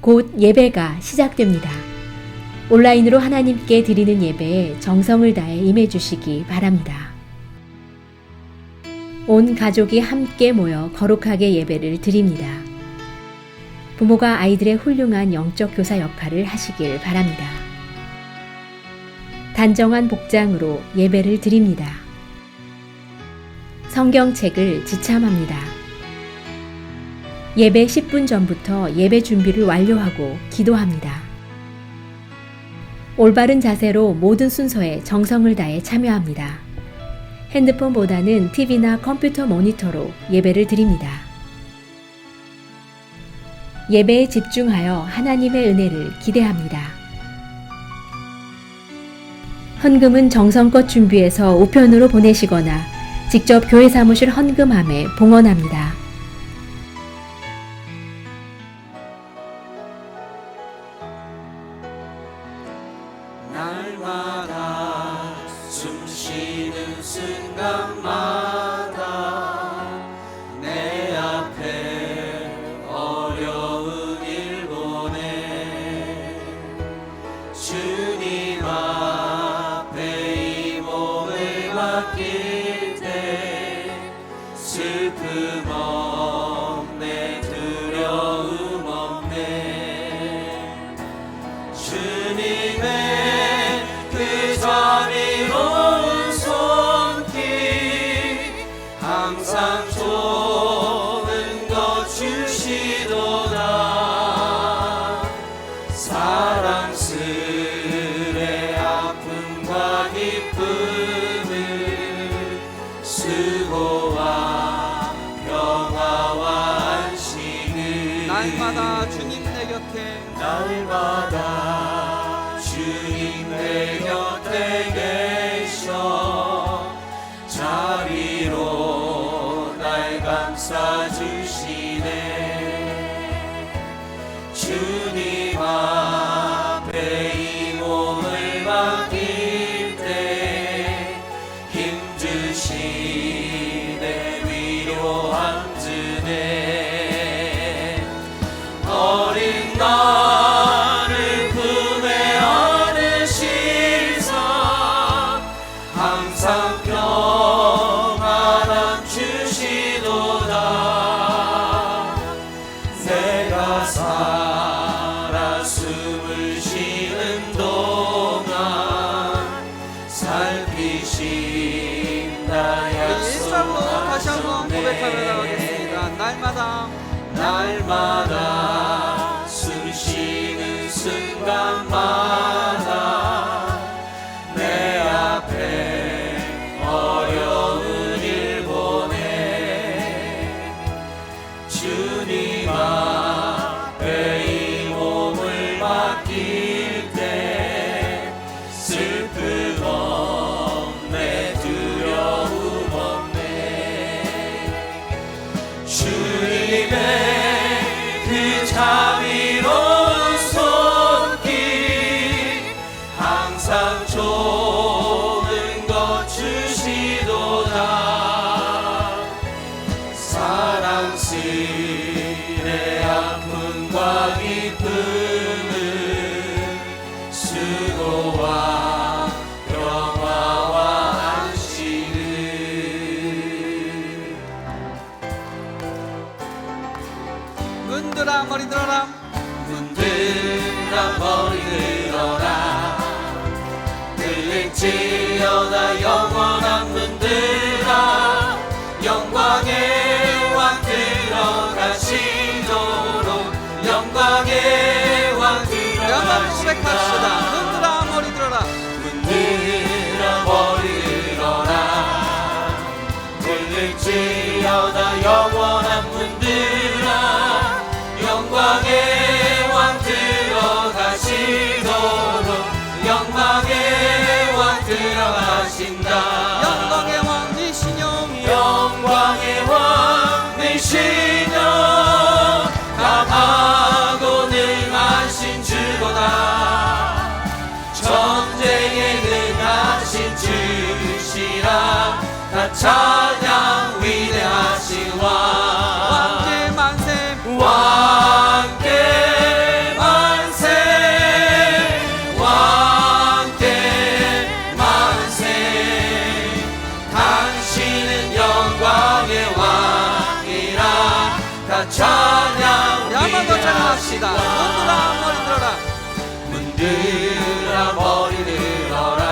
곧 예배가 시작됩니다. 온라인으로 하나님께 드리는 예배에 정성을 다해 임해주시기 바랍니다. 온 가족이 함께 모여 거룩하게 예배를 드립니다. 부모가 아이들의 훌륭한 영적 교사 역할을 하시길 바랍니다. 단정한 복장으로 예배를 드립니다. 성경책을 지참합니다. 예배 10분 전부터 예배 준비를 완료하고 기도합니다. 올바른 자세로 모든 순서에 정성을 다해 참여합니다. 핸드폰보다는 TV나 컴퓨터 모니터로 예배를 드립니다. 예배에 집중하여 하나님의 은혜를 기대합니다. 헌금은 정성껏 준비해서 우편으로 보내시거나 직접 교회 사무실 헌금함에 봉헌합니다. 날마다 숨쉬는 순간마다 내 앞에 어려운 일 보내 주님 앞에 이 몸을 맡길 때 슬픔 없네 두려움 없네 주님의 그 자비로운 손길 항상 좋은 것 주시도다 사랑스레 아픔과 기쁨을 수고와 평화와 안식을 날마다 주님 내 곁에 날마다 주님 내 곁에 계셔 자비로 날 감싸주시네 주님 앞에 이 몸을 맡길 때 힘주시네 위로함 주네 어린 나를 품에 안으시사 항상 평안함 주시도다 내가 살아 숨을 쉬는 동안 살피신다 일사부 다시 한번 고백하며 약속하셨네 나가겠습니다. 날마다 숨 쉬는 순간마다 내 앞에 어려운 일 보내 주님 앞에 이 몸을 맡길 때 슬픔 없네 두려움 없네 주님의 그 자비로운 손길 항상 좋은 것 주시도다 사랑스레 아픔과 기쁨을 수고와 평화와 안식을 문들아 머리 들어라 문들아 머리 들어라 들릴지어다 영원한 문들아 영광의 왕 들어가시도록 영광의 왕 한번 고백합시다. 들어가시다 문들아 머리 들어라 문들아 머리 들어라 들릴지어다 영원한 문들아 영광의 왕 들어가시도록 영광의 왕 들어가신다 영광의 왕이시여 영광의 왕이시여 강하고 능하신 주로다 전쟁에 능하신 주시라 다 찬양 위대하신 왕 왕께 만세 왕께 고백합시다. 문들아 머리 들어라. 문들아 머리 들어라.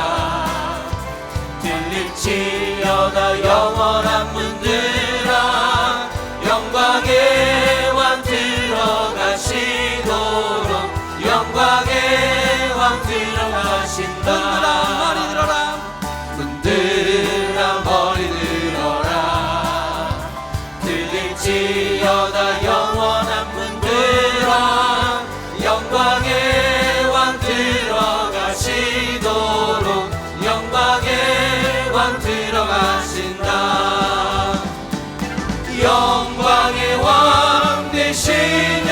들릴지어다 영원한 문들아. 영광의 왕 들어가시도록 영광의 왕 들어가신다. 문들아 머리 들어라. 문들아 머리 들어라. 들릴지어다 영원한 문들아. 영광의 왕 들어가시도록 영광의 왕 들어가신다. 영광의 왕 되시며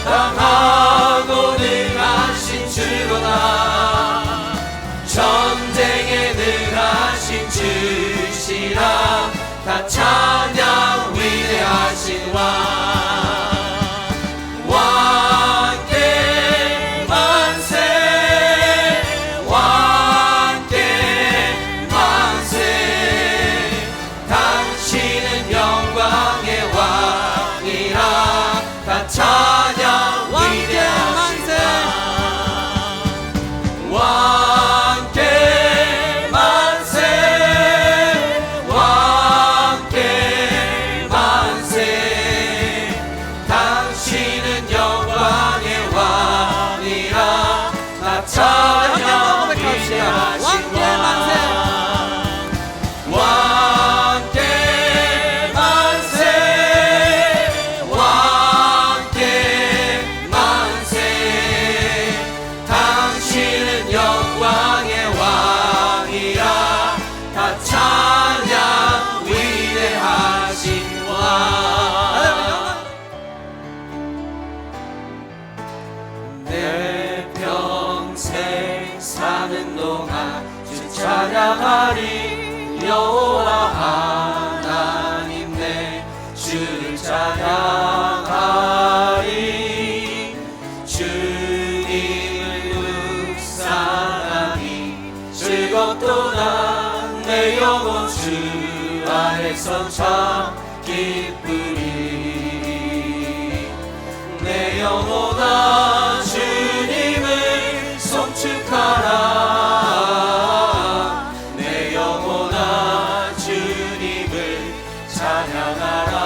강하고 능하신 주로다. 전쟁에 능하신 주시라. 다 찬양 위대하신 왕. 왕께 만세. 왕께 만세. 당신은 영광의 왕이라. 다 찬양 위대하신 왕. 왕께 만세. 왕께 만세. 당신은 영광의 왕이라. 다 찬양 위대하신 왕. 왕께 만세. 왕께 만세. 당신은 영광의 왕이라. 다 찬양 위대하신 왕. 내 평생 사는 동안 주 찬양하리. 여호와 하나님 내 주를 찬양하리. 주님을 묵상하니 즐겁도다. 내 영혼 주 안에서 참 기쁘리. 내 영혼아 주님을 송축하라. 내 영혼아 주님을 찬양하라.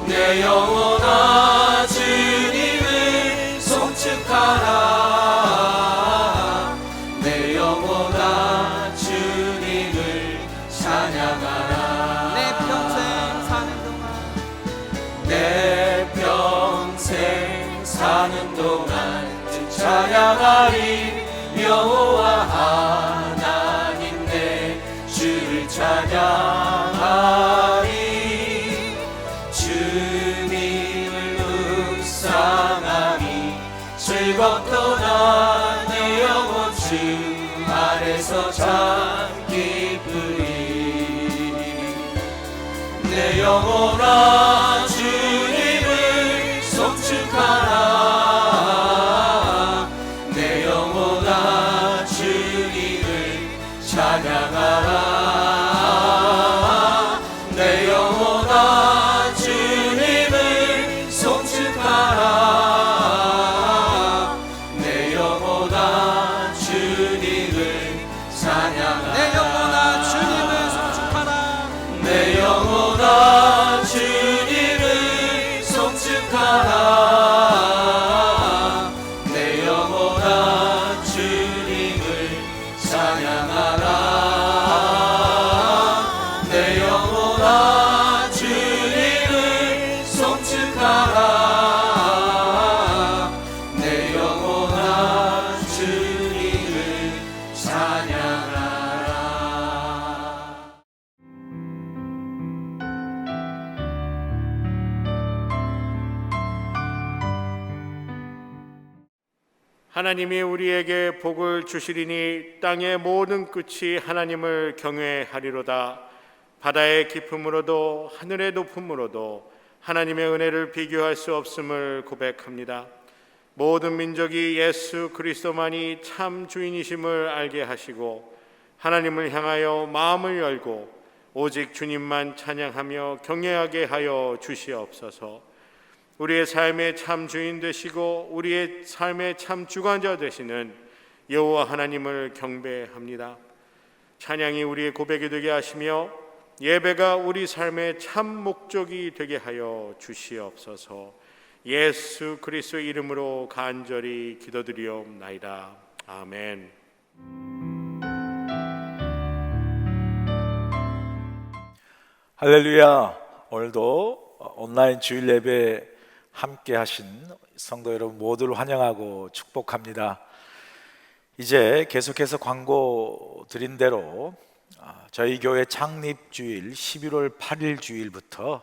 내 영혼아 주님을 송축하라. 내 영혼아 주님을 찬양하라. 내 평생 사는 동안 내 평생 사는 동안 주 찬양하리. 여호와 하나님 내 주를 찬양하리. 주님을 묵상하니 즐겁도다. 내 영혼 주 안에서 참 기쁘리. 내 영혼아 주님을 송축하라. 내 영혼아 주님을 찬양하라. 내 영혼아 주님을 송축하라. 내 영혼아 주님을 찬양하라. 내 영혼아 주님을 송축하라. 내 영혼아 주님을 송축하라. 내 영혼아 주님을 찬양하라. 내 영혼아 주님을 송축하라. 내 영혼아 주님을 찬양하라. 하나님이 우리에게 복을 주시리니 땅의 모든 끝이 하나님을 경외하리로다. 바다의 깊음으로도 하늘의 높음으로도 하나님의 은혜를 비교할 수 없음을 고백합니다. 모든 민족이 예수 그리스도만이 참 주인이심을 알게 하시고 하나님을 향하여 마음을 열고 오직 주님만 찬양하며 경외하게 하여 주시옵소서. 우리의 삶의 참 주인 되시고 우리의 삶의 참 주관자 되시는 여호와 하나님을 경배합니다. 찬양이 우리의 고백이 되게 하시며 예배가 우리 삶의 참 목적이 되게 하여 주시옵소서. 예수 그리스도 이름으로 간절히 기도드리옵나이다. 아멘. 할렐루야. 오늘도 온라인 주일 예배 함께 하신 성도 여러분 모두를 환영하고 축복합니다. 이제 계속해서 광고 드린 대로 저희 교회 창립주일 11월 8일 주일부터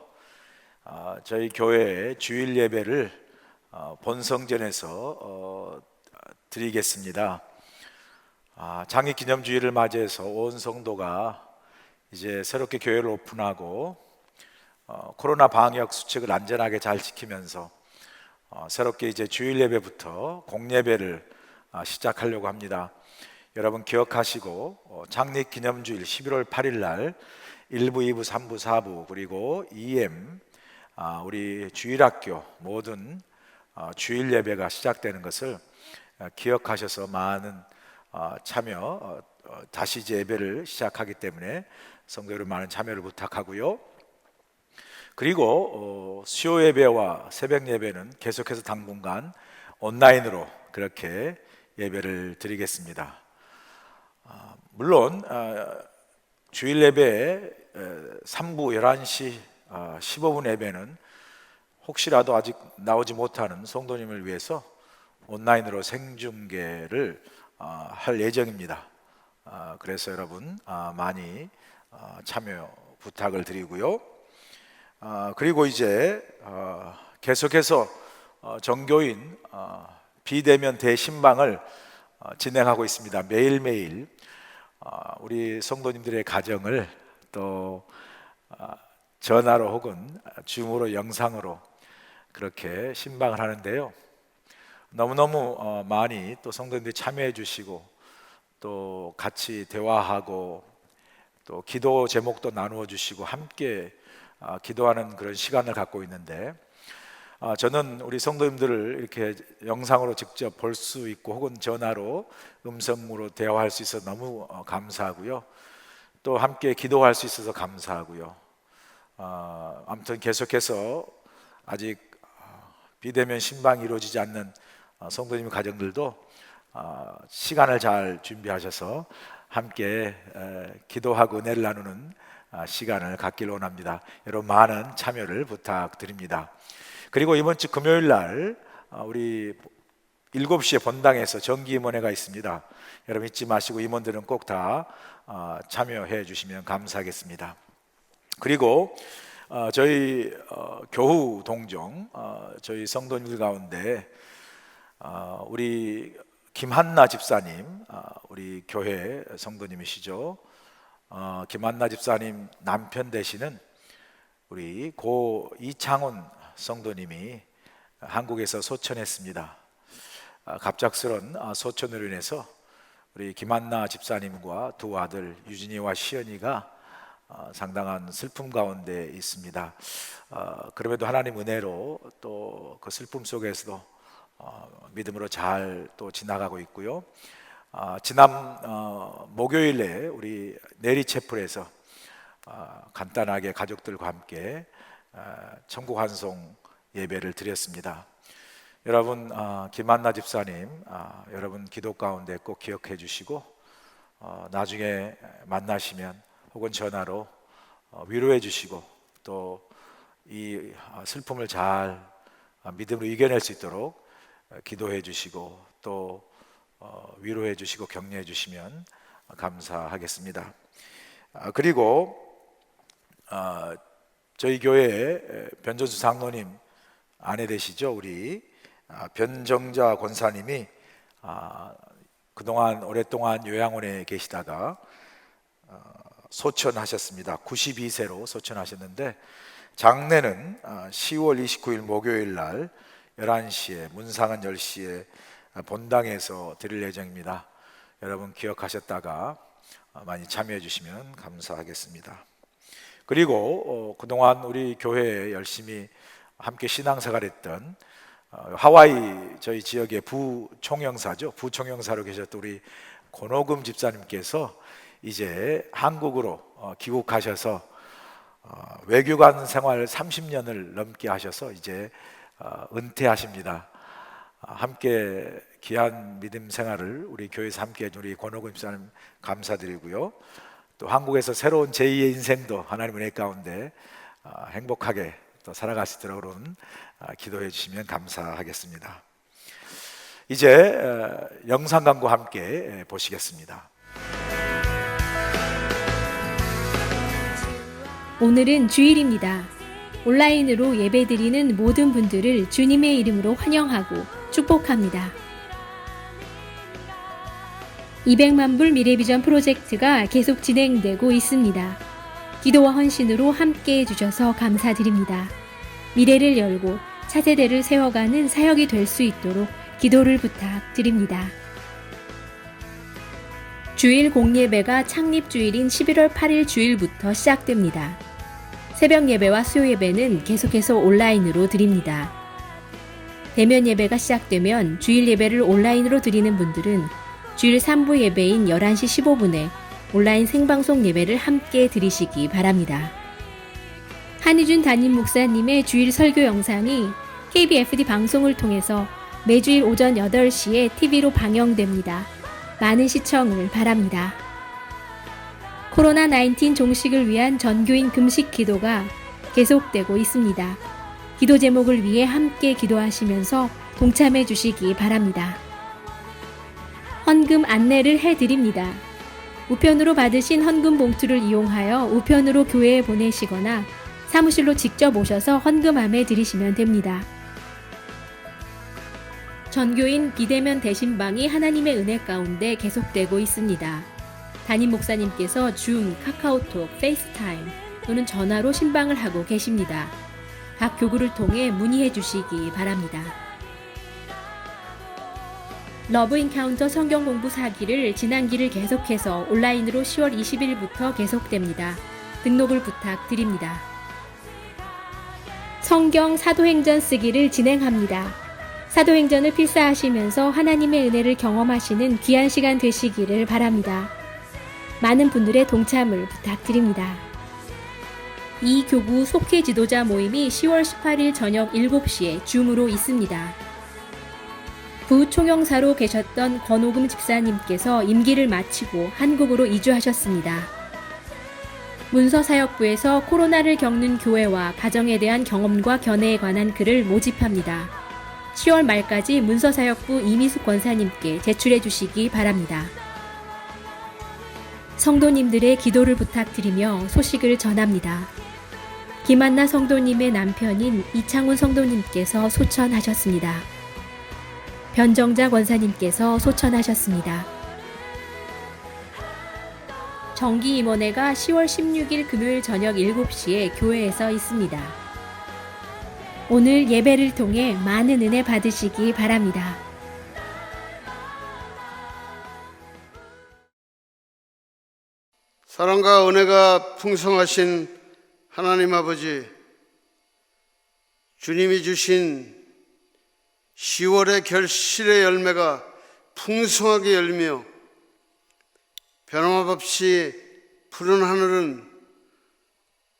저희 교회 주일 예배를 본성전에서 드리겠습니다. 창립기념주일을 맞이해서 온 성도가 이제 새롭게 교회를 오픈하고 코로나 방역 수칙을 안전하게 잘 지키면서 새롭게 이제 주일 예배부터 공예배를 시작하려고 합니다. 여러분 기억하시고 창립 기념주일 11월 8일 날 1부, 2부, 3부, 4부 그리고 EM 우리 주일학교 모든 주일 예배가 시작되는 것을 기억하셔서 많은 참여 다시 이제 예배를 시작하기 때문에 성도 여러분 많은 참여를 부탁하고요. 그리고 수요 예배와 새벽 예배는 계속해서 당분간 온라인으로 그렇게 예배를 드리겠습니다. 물론 주일 예배 3부 11시 15분 예배는 혹시라도 아직 나오지 못하는 성도님을 위해서 온라인으로 생중계를 할 예정입니다. 그래서 여러분 많이 참여 부탁을 드리고요. 그리고 이제 계속해서 정교인 비대면 대신방을 진행하고 있습니다. 매일매일 우리 성도님들의 가정을 또 전화로 혹은 줌으로 영상으로 그렇게 신방을 하는데요. 너무너무 많이 또 성도님들이 참여해 주시고 또 같이 대화하고 또 기도 제목도 나누어 주시고 함께 기도하는 그런 시간을 갖고 있는데 저는 우리 성도님들을 이렇게 영상으로 직접 볼 수 있고 혹은 전화로 음성으로 대화할 수 있어서 너무 감사하고요. 또 함께 기도할 수 있어서 감사하고요. 아무튼 계속해서 아직 비대면 신방이 이루어지지 않는 성도님 가정들도 시간을 잘 준비하셔서 함께 기도하고 은혜를 나누는 시간을 갖길 원합니다. 여러분 많은 참여를 부탁드립니다. 그리고 이번 주 금요일 날 우리 7시에 본당에서 정기 임원회가 있습니다. 여러분 잊지 마시고 임원들은 꼭 다 참여해 주시면 감사하겠습니다. 그리고 저희 교후 동정 저희 성도님들 가운데 우리 김한나 집사님 우리 교회 성도님이시죠. 김한나 집사님 남편 되시는 우리 고 이창훈 성도님이 한국에서 소천했습니다. 갑작스런 소천으로 인해서 우리 김한나 집사님과 두 아들 유진이와 시연이가 상당한 슬픔 가운데 있습니다. 그럼에도 하나님 은혜로 또 그 슬픔 속에서도 믿음으로 잘 또 지나가고 있고요. 지난 목요일에 우리 내리채플에서 간단하게 가족들과 함께 천국 환송 예배를 드렸습니다. 여러분 김한나 집사님 여러분 기도 가운데 꼭 기억해 주시고 나중에 만나시면 혹은 전화로 위로해 주시고 또 이 슬픔을 잘 믿음으로 이겨낼 수 있도록 기도해 주시고 또 위로해 주시고 격려해 주시면 감사하겠습니다. 그리고 저희 교회에 변전수 장로님 아내 되시죠. 우리 변정자 권사님이 그동안 오랫동안 요양원에 계시다가 소천하셨습니다. 92세로 소천하셨는데 장례는 10월 29일 목요일 날 11시에 문상은 10시에 본당에서 드릴 예정입니다. 여러분 기억하셨다가 많이 참여해 주시면 감사하겠습니다. 그리고 그동안 우리 교회에 열심히 함께 신앙생활했던 하와이 저희 지역의 부총영사죠. 부총영사로 계셨던 우리 권호금 집사님께서 이제 한국으로 귀국하셔서 외교관 생활 30년을 넘게 하셔서 이제 은퇴하십니다. 함께 귀한 믿음 생활을 우리 교회에서 함께 해준 우리 권호금 집사님 감사드리고요. 또 한국에서 새로운 제2의 인생도 하나님 은혜 가운데 행복하게 또 살아갈 수 있도록 여러분 기도해 주시면 감사하겠습니다. 이제 영상 광고 함께 보시겠습니다. 오늘은 주일입니다. 온라인으로 예배드리는 모든 분들을 주님의 이름으로 환영하고 축복합니다. 200만 불 미래비전 프로젝트가 계속 진행되고 있습니다. 기도와 헌신으로 함께 해주셔서 감사드립니다. 미래를 열고 차세대를 세워가는 사역이 될 수 있도록 기도를 부탁드립니다. 주일 공예배가 창립주일인 11월 8일 주일부터 시작됩니다. 새벽 예배와 수요 예배는 계속해서 온라인으로 드립니다. 대면 예배가 시작되면 주일 예배를 온라인으로 드리는 분들은 주일 3부 예배인 11시 15분에 온라인 생방송 예배를 함께 드리시기 바랍니다. 한희준 담임 목사님의 주일 설교 영상이 KBFD 방송을 통해서 매주일 오전 8시에 TV로 방영됩니다. 많은 시청을 바랍니다. 코로나19 종식을 위한 전교인 금식 기도가 계속되고 있습니다. 기도 제목을 위해 함께 기도하시면서 동참해 주시기 바랍니다. 헌금 안내를 해드립니다. 우편으로 받으신 헌금 봉투를 이용하여 우편으로 교회에 보내시거나 사무실로 직접 오셔서 헌금함에 드리시면 됩니다. 전교인 비대면 대신방이 하나님의 은혜 가운데 계속되고 있습니다. 담임 목사님께서 줌, 카카오톡, 페이스타임 또는 전화로 신방을 하고 계십니다. 각 교구를 통해 문의해 주시기 바랍니다. 러브 인카운터 성경 공부 4기를 진행기를 계속해서 온라인으로 10월 20일부터 계속됩니다. 등록을 부탁드립니다. 성경 사도행전 쓰기를 진행합니다. 사도행전을 필사하시면서 하나님의 은혜를 경험하시는 귀한 시간 되시기를 바랍니다. 많은 분들의 동참을 부탁드립니다. 이 교구 속회 지도자 모임이 10월 18일 저녁 7시에 줌으로 있습니다. 부총영사로 계셨던 권호금 집사님께서 임기를 마치고 한국으로 이주하셨습니다. 문서사역부에서 코로나를 겪는 교회와 가정에 대한 경험과 견해에 관한 글을 모집합니다. 10월 말까지 문서사역부 이미숙 권사님께 제출해 주시기 바랍니다. 성도님들의 기도를 부탁드리며 소식을 전합니다. 김한나 성도님의 남편인 이창훈 성도님께서 소천하셨습니다. 변정자 권사님께서 소천하셨습니다. 정기임원회가 10월 16일 금요일 저녁 7시에 교회에서 있습니다. 오늘 예배를 통해 많은 은혜 받으시기 바랍니다. 사랑과 은혜가 풍성하신 하나님 아버지, 주님이 주신 10월의 결실의 열매가 풍성하게 열며 변함없이 푸른 하늘은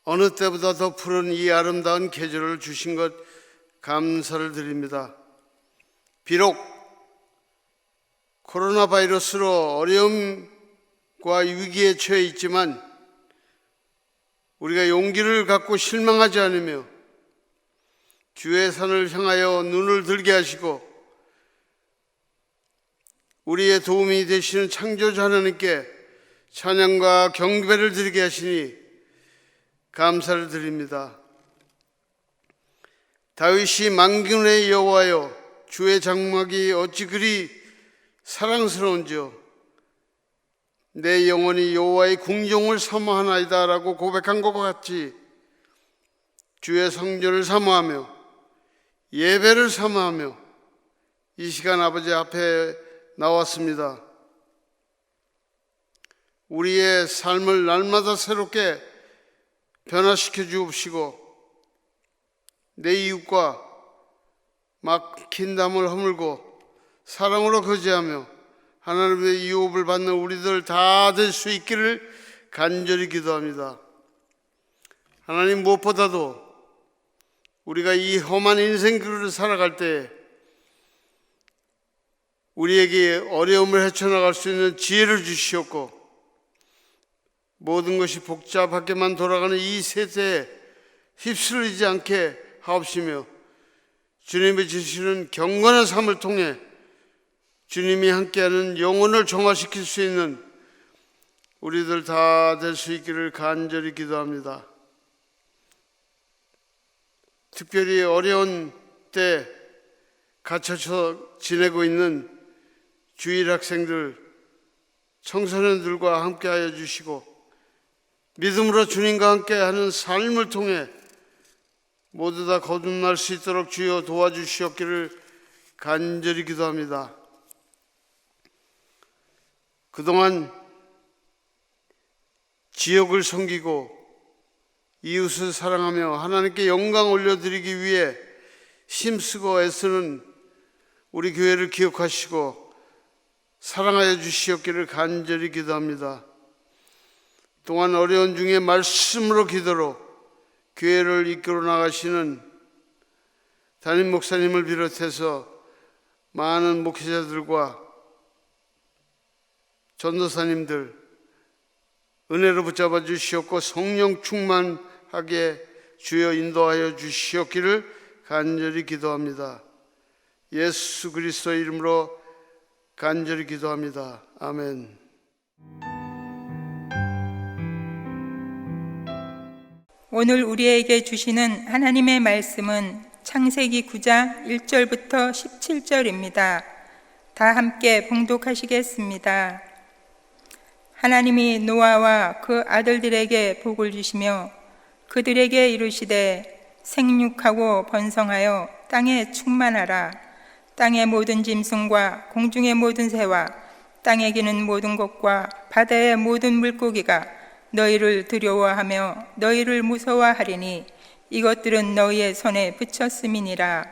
어느 때보다 더 푸른 이 아름다운 계절을 주신 것 감사를 드립니다. 비록 코로나 바이러스로 어려움과 위기에 처해 있지만 우리가 용기를 갖고 실망하지 않으며 주의 산을 향하여 눈을 들게 하시고 우리의 도움이 되시는 창조자 하나님께 찬양과 경배를 드리게 하시니 감사를 드립니다. 다윗이 만군의 여호와여, 주의 장막이 어찌 그리 사랑스러운지요, 내 영혼이 여호와의 궁정을 사모하나이다 라고 고백한 것과 같이 주의 성전을 사모하며 예배를 사모하며 이 시간 아버지 앞에 나왔습니다. 우리의 삶을 날마다 새롭게 변화시켜 주옵시고 내 이웃과 막힌 담을 허물고 사랑으로 거제하며 하나님의 유업을 받는 우리들 다 될 수 있기를 간절히 기도합니다. 하나님, 무엇보다도 우리가 이 험한 인생 길을 살아갈 때 우리에게 어려움을 헤쳐나갈 수 있는 지혜를 주시옵고, 모든 것이 복잡하게만 돌아가는 이 세대에 휩쓸리지 않게 하옵시며, 주님이 주시는 경건한 삶을 통해 주님이 함께하는 영혼을 정화시킬 수 있는 우리들 다 될 수 있기를 간절히 기도합니다. 특별히 어려운 때 갇혀서 지내고 있는 주일 학생들, 청소년들과 함께하여 주시고, 믿음으로 주님과 함께하는 삶을 통해 모두 다 거듭날 수 있도록 주여 도와주시옵기를 간절히 기도합니다. 그동안 지역을 섬기고 이웃을 사랑하며 하나님께 영광 올려드리기 위해 힘쓰고 애쓰는 우리 교회를 기억하시고 사랑하여 주시옵기를 간절히 기도합니다. 또한 어려운 중에 말씀으로 기도로 교회를 이끌어 나가시는 담임 목사님을 비롯해서 많은 목회자들과 전도사님들 은혜로 붙잡아 주시옵고 성령 충만하게 주여 인도하여 주시옵기를 간절히 기도합니다. 예수 그리스도의 이름으로 간절히 기도합니다. 아멘. 오늘 우리에게 주시는 하나님의 말씀은 창세기 9장 1절부터 17절입니다. 다 함께 봉독하시겠습니다. 하나님이 노아와 그 아들들에게 복을 주시며 그들에게 이르시되 생육하고 번성하여 땅에 충만하라. 땅의 모든 짐승과 공중의 모든 새와 땅에 기는 모든 것과 바다의 모든 물고기가 너희를 두려워하며 너희를 무서워하리니 이것들은 너희의 손에 붙였음이니라.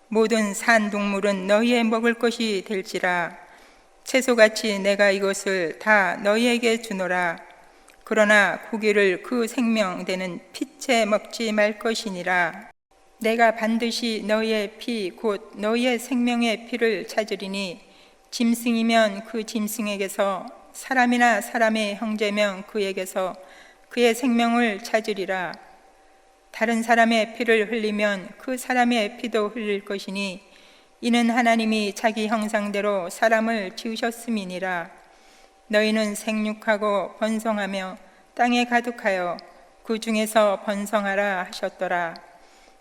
모든 산 동물은 너희의 먹을 것이 될지라. 채소같이 내가 이것을 다 너희에게 주노라. 그러나 고기를 그 생명되는 피채 먹지 말 것이니라. 내가 반드시 너희의 피 곧 너희의 생명의 피를 찾으리니 짐승이면 그 짐승에게서 사람이나 사람의 형제면 그에게서 그의 생명을 찾으리라. 다른 사람의 피를 흘리면 그 사람의 피도 흘릴 것이니 이는 하나님이 자기 형상대로 사람을 지으셨음이니라. 너희는 생육하고 번성하며 땅에 가득하여 그 중에서 번성하라 하셨더라.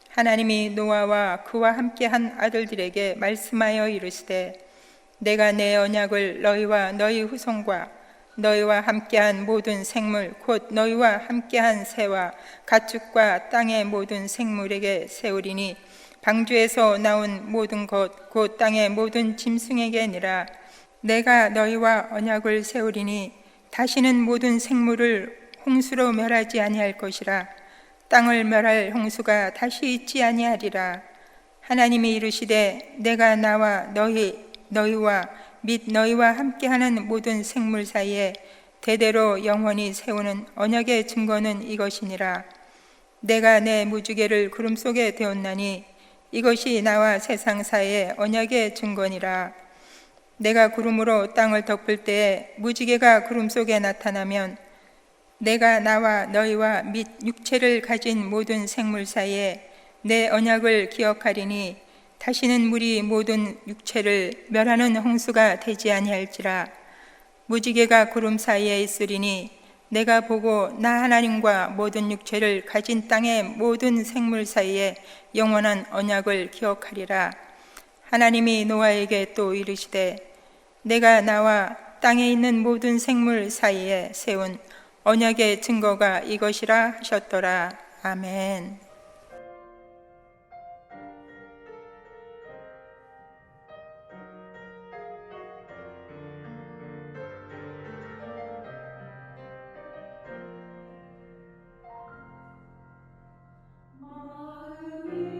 하나님이 노아와 그와 함께한 아들들에게 말씀하여 이르시되 내가 내 언약을 너희와 너희 후손과 너희와 함께한 모든 생물 곧 너희와 함께한 새와 가축과 땅의 모든 생물에게 세우리니 방주에서 나온 모든 것 곧 땅의 모든 짐승에게니라. 내가 너희와 언약을 세우리니 다시는 모든 생물을 홍수로 멸하지 아니할 것이라. 땅을 멸할 홍수가 다시 있지 아니하리라. 하나님이 이르시되 내가 나와 너희와 및 너희와 함께하는 모든 생물 사이에 대대로 영원히 세우는 언약의 증거는 이것이니라. 내가 내 무지개를 구름 속에 데웠나니 이것이 나와 세상 사이의 언약의 증거니라. 내가 구름으로 땅을 덮을 때에 무지개가 구름 속에 나타나면 내가 나와 너희와 및 육체를 가진 모든 생물 사이에 내 언약을 기억하리니 다시는 물이 모든 육체를 멸하는 홍수가 되지 아니할지라. 무지개가 구름 사이에 있으리니 내가 보고 나 하나님과 모든 육체를 가진 땅의 모든 생물 사이에 영원한 언약을 기억하리라. 하나님이 노아에게 또 이르시되 내가 나와 땅에 있는 모든 생물 사이에 세운 언약의 증거가 이것이라 하셨더라. 아멘. 마음이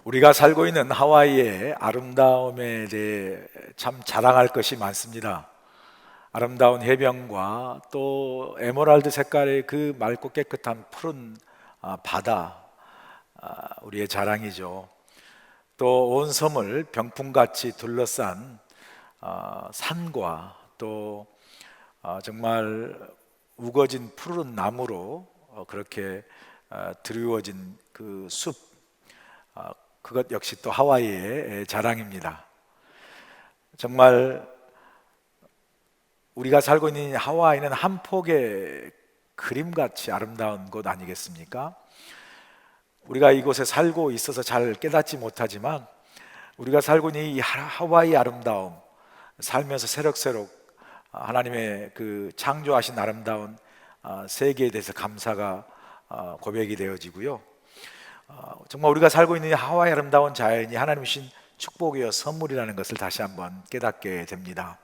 우리가 살고 있는 하와이의 아름다움에 대해 참 자랑할 것이 많습니다. 아름다운 해변과 또 에메랄드 색깔의 그 맑고 깨끗한 푸른 바다, 우리의 자랑이죠. 또 온 섬을 병풍같이 둘러싼 산과 또 정말 우거진 푸른 나무로 그렇게 드리워진 그 숲, 그것 역시 또 하와이의 자랑입니다. 정말 우리가 살고 있는 하와이는 한 폭의 그림같이 아름다운 곳 아니겠습니까? 우리가 이곳에 살고 있어서 잘 깨닫지 못하지만 우리가 살고 있는 이 하와이의 아름다움, 살면서 새록새록 하나님의 그 창조하신 아름다운 세계에 대해서 감사가 고백이 되어지고요. 정말 우리가 살고 있는 이 하와이 아름다운 자연이 하나님 주신 축복이요 선물이라는 것을 다시 한번 깨닫게 됩니다.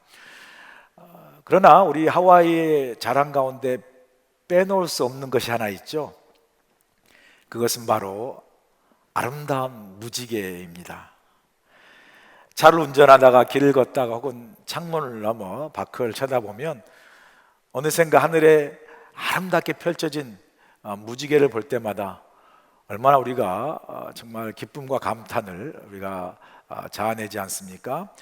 그러나 우리 하와이의 자랑 가운데 빼놓을 수 없는 것이 하나 있죠. 그것은 바로 아름다운 무지개입니다. 차를 운전하다가 길을 걷다가 혹은 창문을 넘어 밖을 쳐다보면 어느샌가 하늘에 아름답게 펼쳐진 무지개를 볼 때마다 얼마나 우리가 정말 기쁨과 감탄을 우리가 자아내지 않습니까?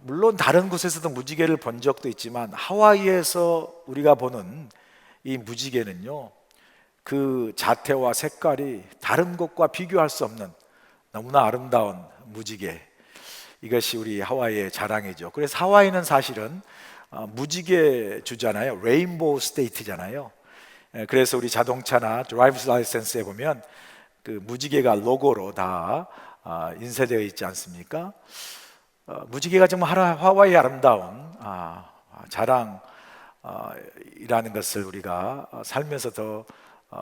물론 다른 곳에서도 무지개를 본 적도 있지만 하와이에서 우리가 보는 이 무지개는요, 그 자태와 색깔이 다른 곳과 비교할 수 없는 너무나 아름다운 무지개, 이것이 우리 하와이의 자랑이죠. 그래서 하와이는 사실은 무지개 주잖아요. 레인보우 스테이트잖아요. 그래서 우리 자동차나 드라이브스 라이센스에 보면 그 무지개가 로고로 다 인쇄되어 있지 않습니까? 무지개가 정말 하와이의 아름다운 자랑이라는 것을 우리가 살면서 더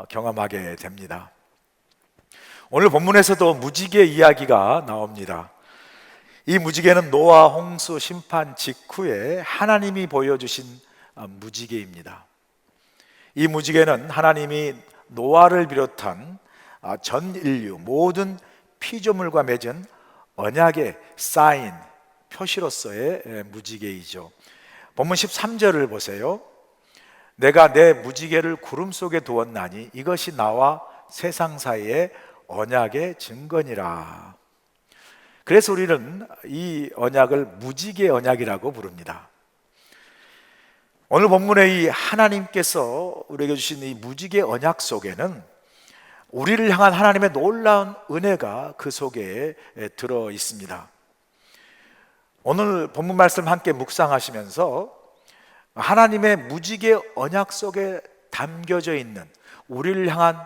경험하게 됩니다. 오늘 본문에서도 무지개 이야기가 나옵니다. 이 무지개는 노아 홍수 심판 직후에 하나님이 보여주신 무지개입니다. 이 무지개는 하나님이 노아를 비롯한 전 인류 모든 피조물과 맺은 언약의 사인, 표시로서의 무지개이죠. 본문 13절을 보세요. 내가 내 무지개를 구름 속에 두었나니 이것이 나와 세상 사이의 언약의 증거니라. 그래서 우리는 이 언약을 무지개 언약이라고 부릅니다. 오늘 본문의 이 하나님께서 우리에게 주신 이 무지개 언약 속에는 우리를 향한 하나님의 놀라운 은혜가 그 속에 들어 있습니다. 오늘 본문 말씀 함께 묵상하시면서 하나님의 무지개 언약 속에 담겨져 있는 우리를 향한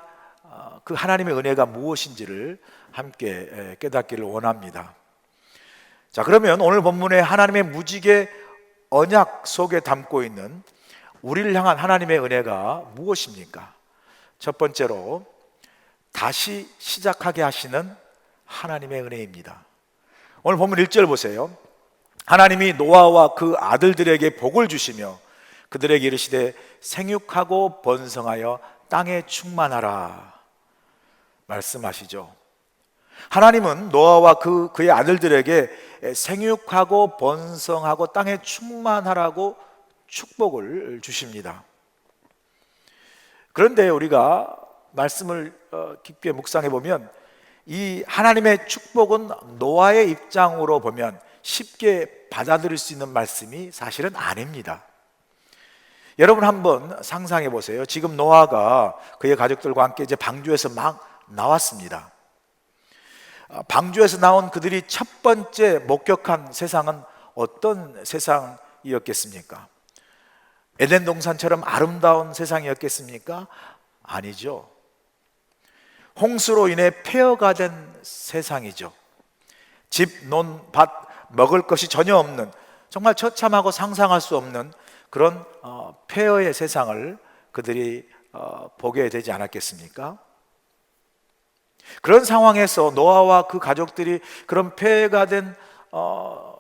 그 하나님의 은혜가 무엇인지를 함께 깨닫기를 원합니다. 자, 그러면 오늘 본문에 하나님의 무지개 언약 속에 담고 있는 우리를 향한 하나님의 은혜가 무엇입니까? 첫 번째로 다시 시작하게 하시는 하나님의 은혜입니다. 오늘 본문 1절 보세요. 하나님이 노아와 그 아들들에게 복을 주시며 그들에게 이르시되 생육하고 번성하여 땅에 충만하라 말씀하시죠. 하나님은 노아와 그의 아들들에게 생육하고 번성하고 땅에 충만하라고 축복을 주십니다. 그런데 우리가 말씀을 깊게 묵상해 보면 이 하나님의 축복은 노아의 입장으로 보면 쉽게 받아들일 수 있는 말씀이 사실은 아닙니다. 여러분 한번 상상해 보세요. 지금 노아가 그의 가족들과 함께 이제 방주에서 막 나왔습니다. 방주에서 나온 그들이 첫 번째 목격한 세상은 어떤 세상이었겠습니까? 에덴 동산처럼 아름다운 세상이었겠습니까? 아니죠. 홍수로 인해 폐허가 된 세상이죠. 집, 논, 밭, 먹을 것이 전혀 없는, 정말 처참하고 상상할 수 없는 그런 폐허의 세상을 그들이 보게 되지 않았겠습니까? 그런 상황에서 노아와 그 가족들이 그런 폐허가 된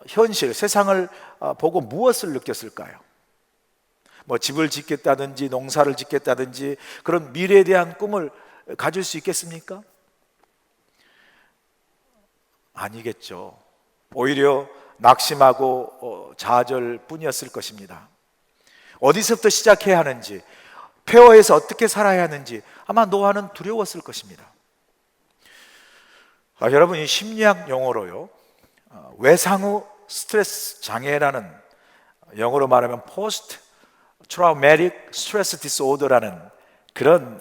현실, 세상을 보고 무엇을 느꼈을까요? 뭐 집을 짓겠다든지 농사를 짓겠다든지 그런 미래에 대한 꿈을 가질 수 있겠습니까? 아니겠죠. 오히려 낙심하고 좌절뿐이었을 것입니다. 어디서부터 시작해야 하는지, 폐허에서 어떻게 살아야 하는지 아마 노아는 두려웠을 것입니다. 여러분, 이 심리학 용어로요, 외상 후 스트레스 장애라는, 영어로 말하면 포스트 트라우마틱 스트레스 디스오더라는 그런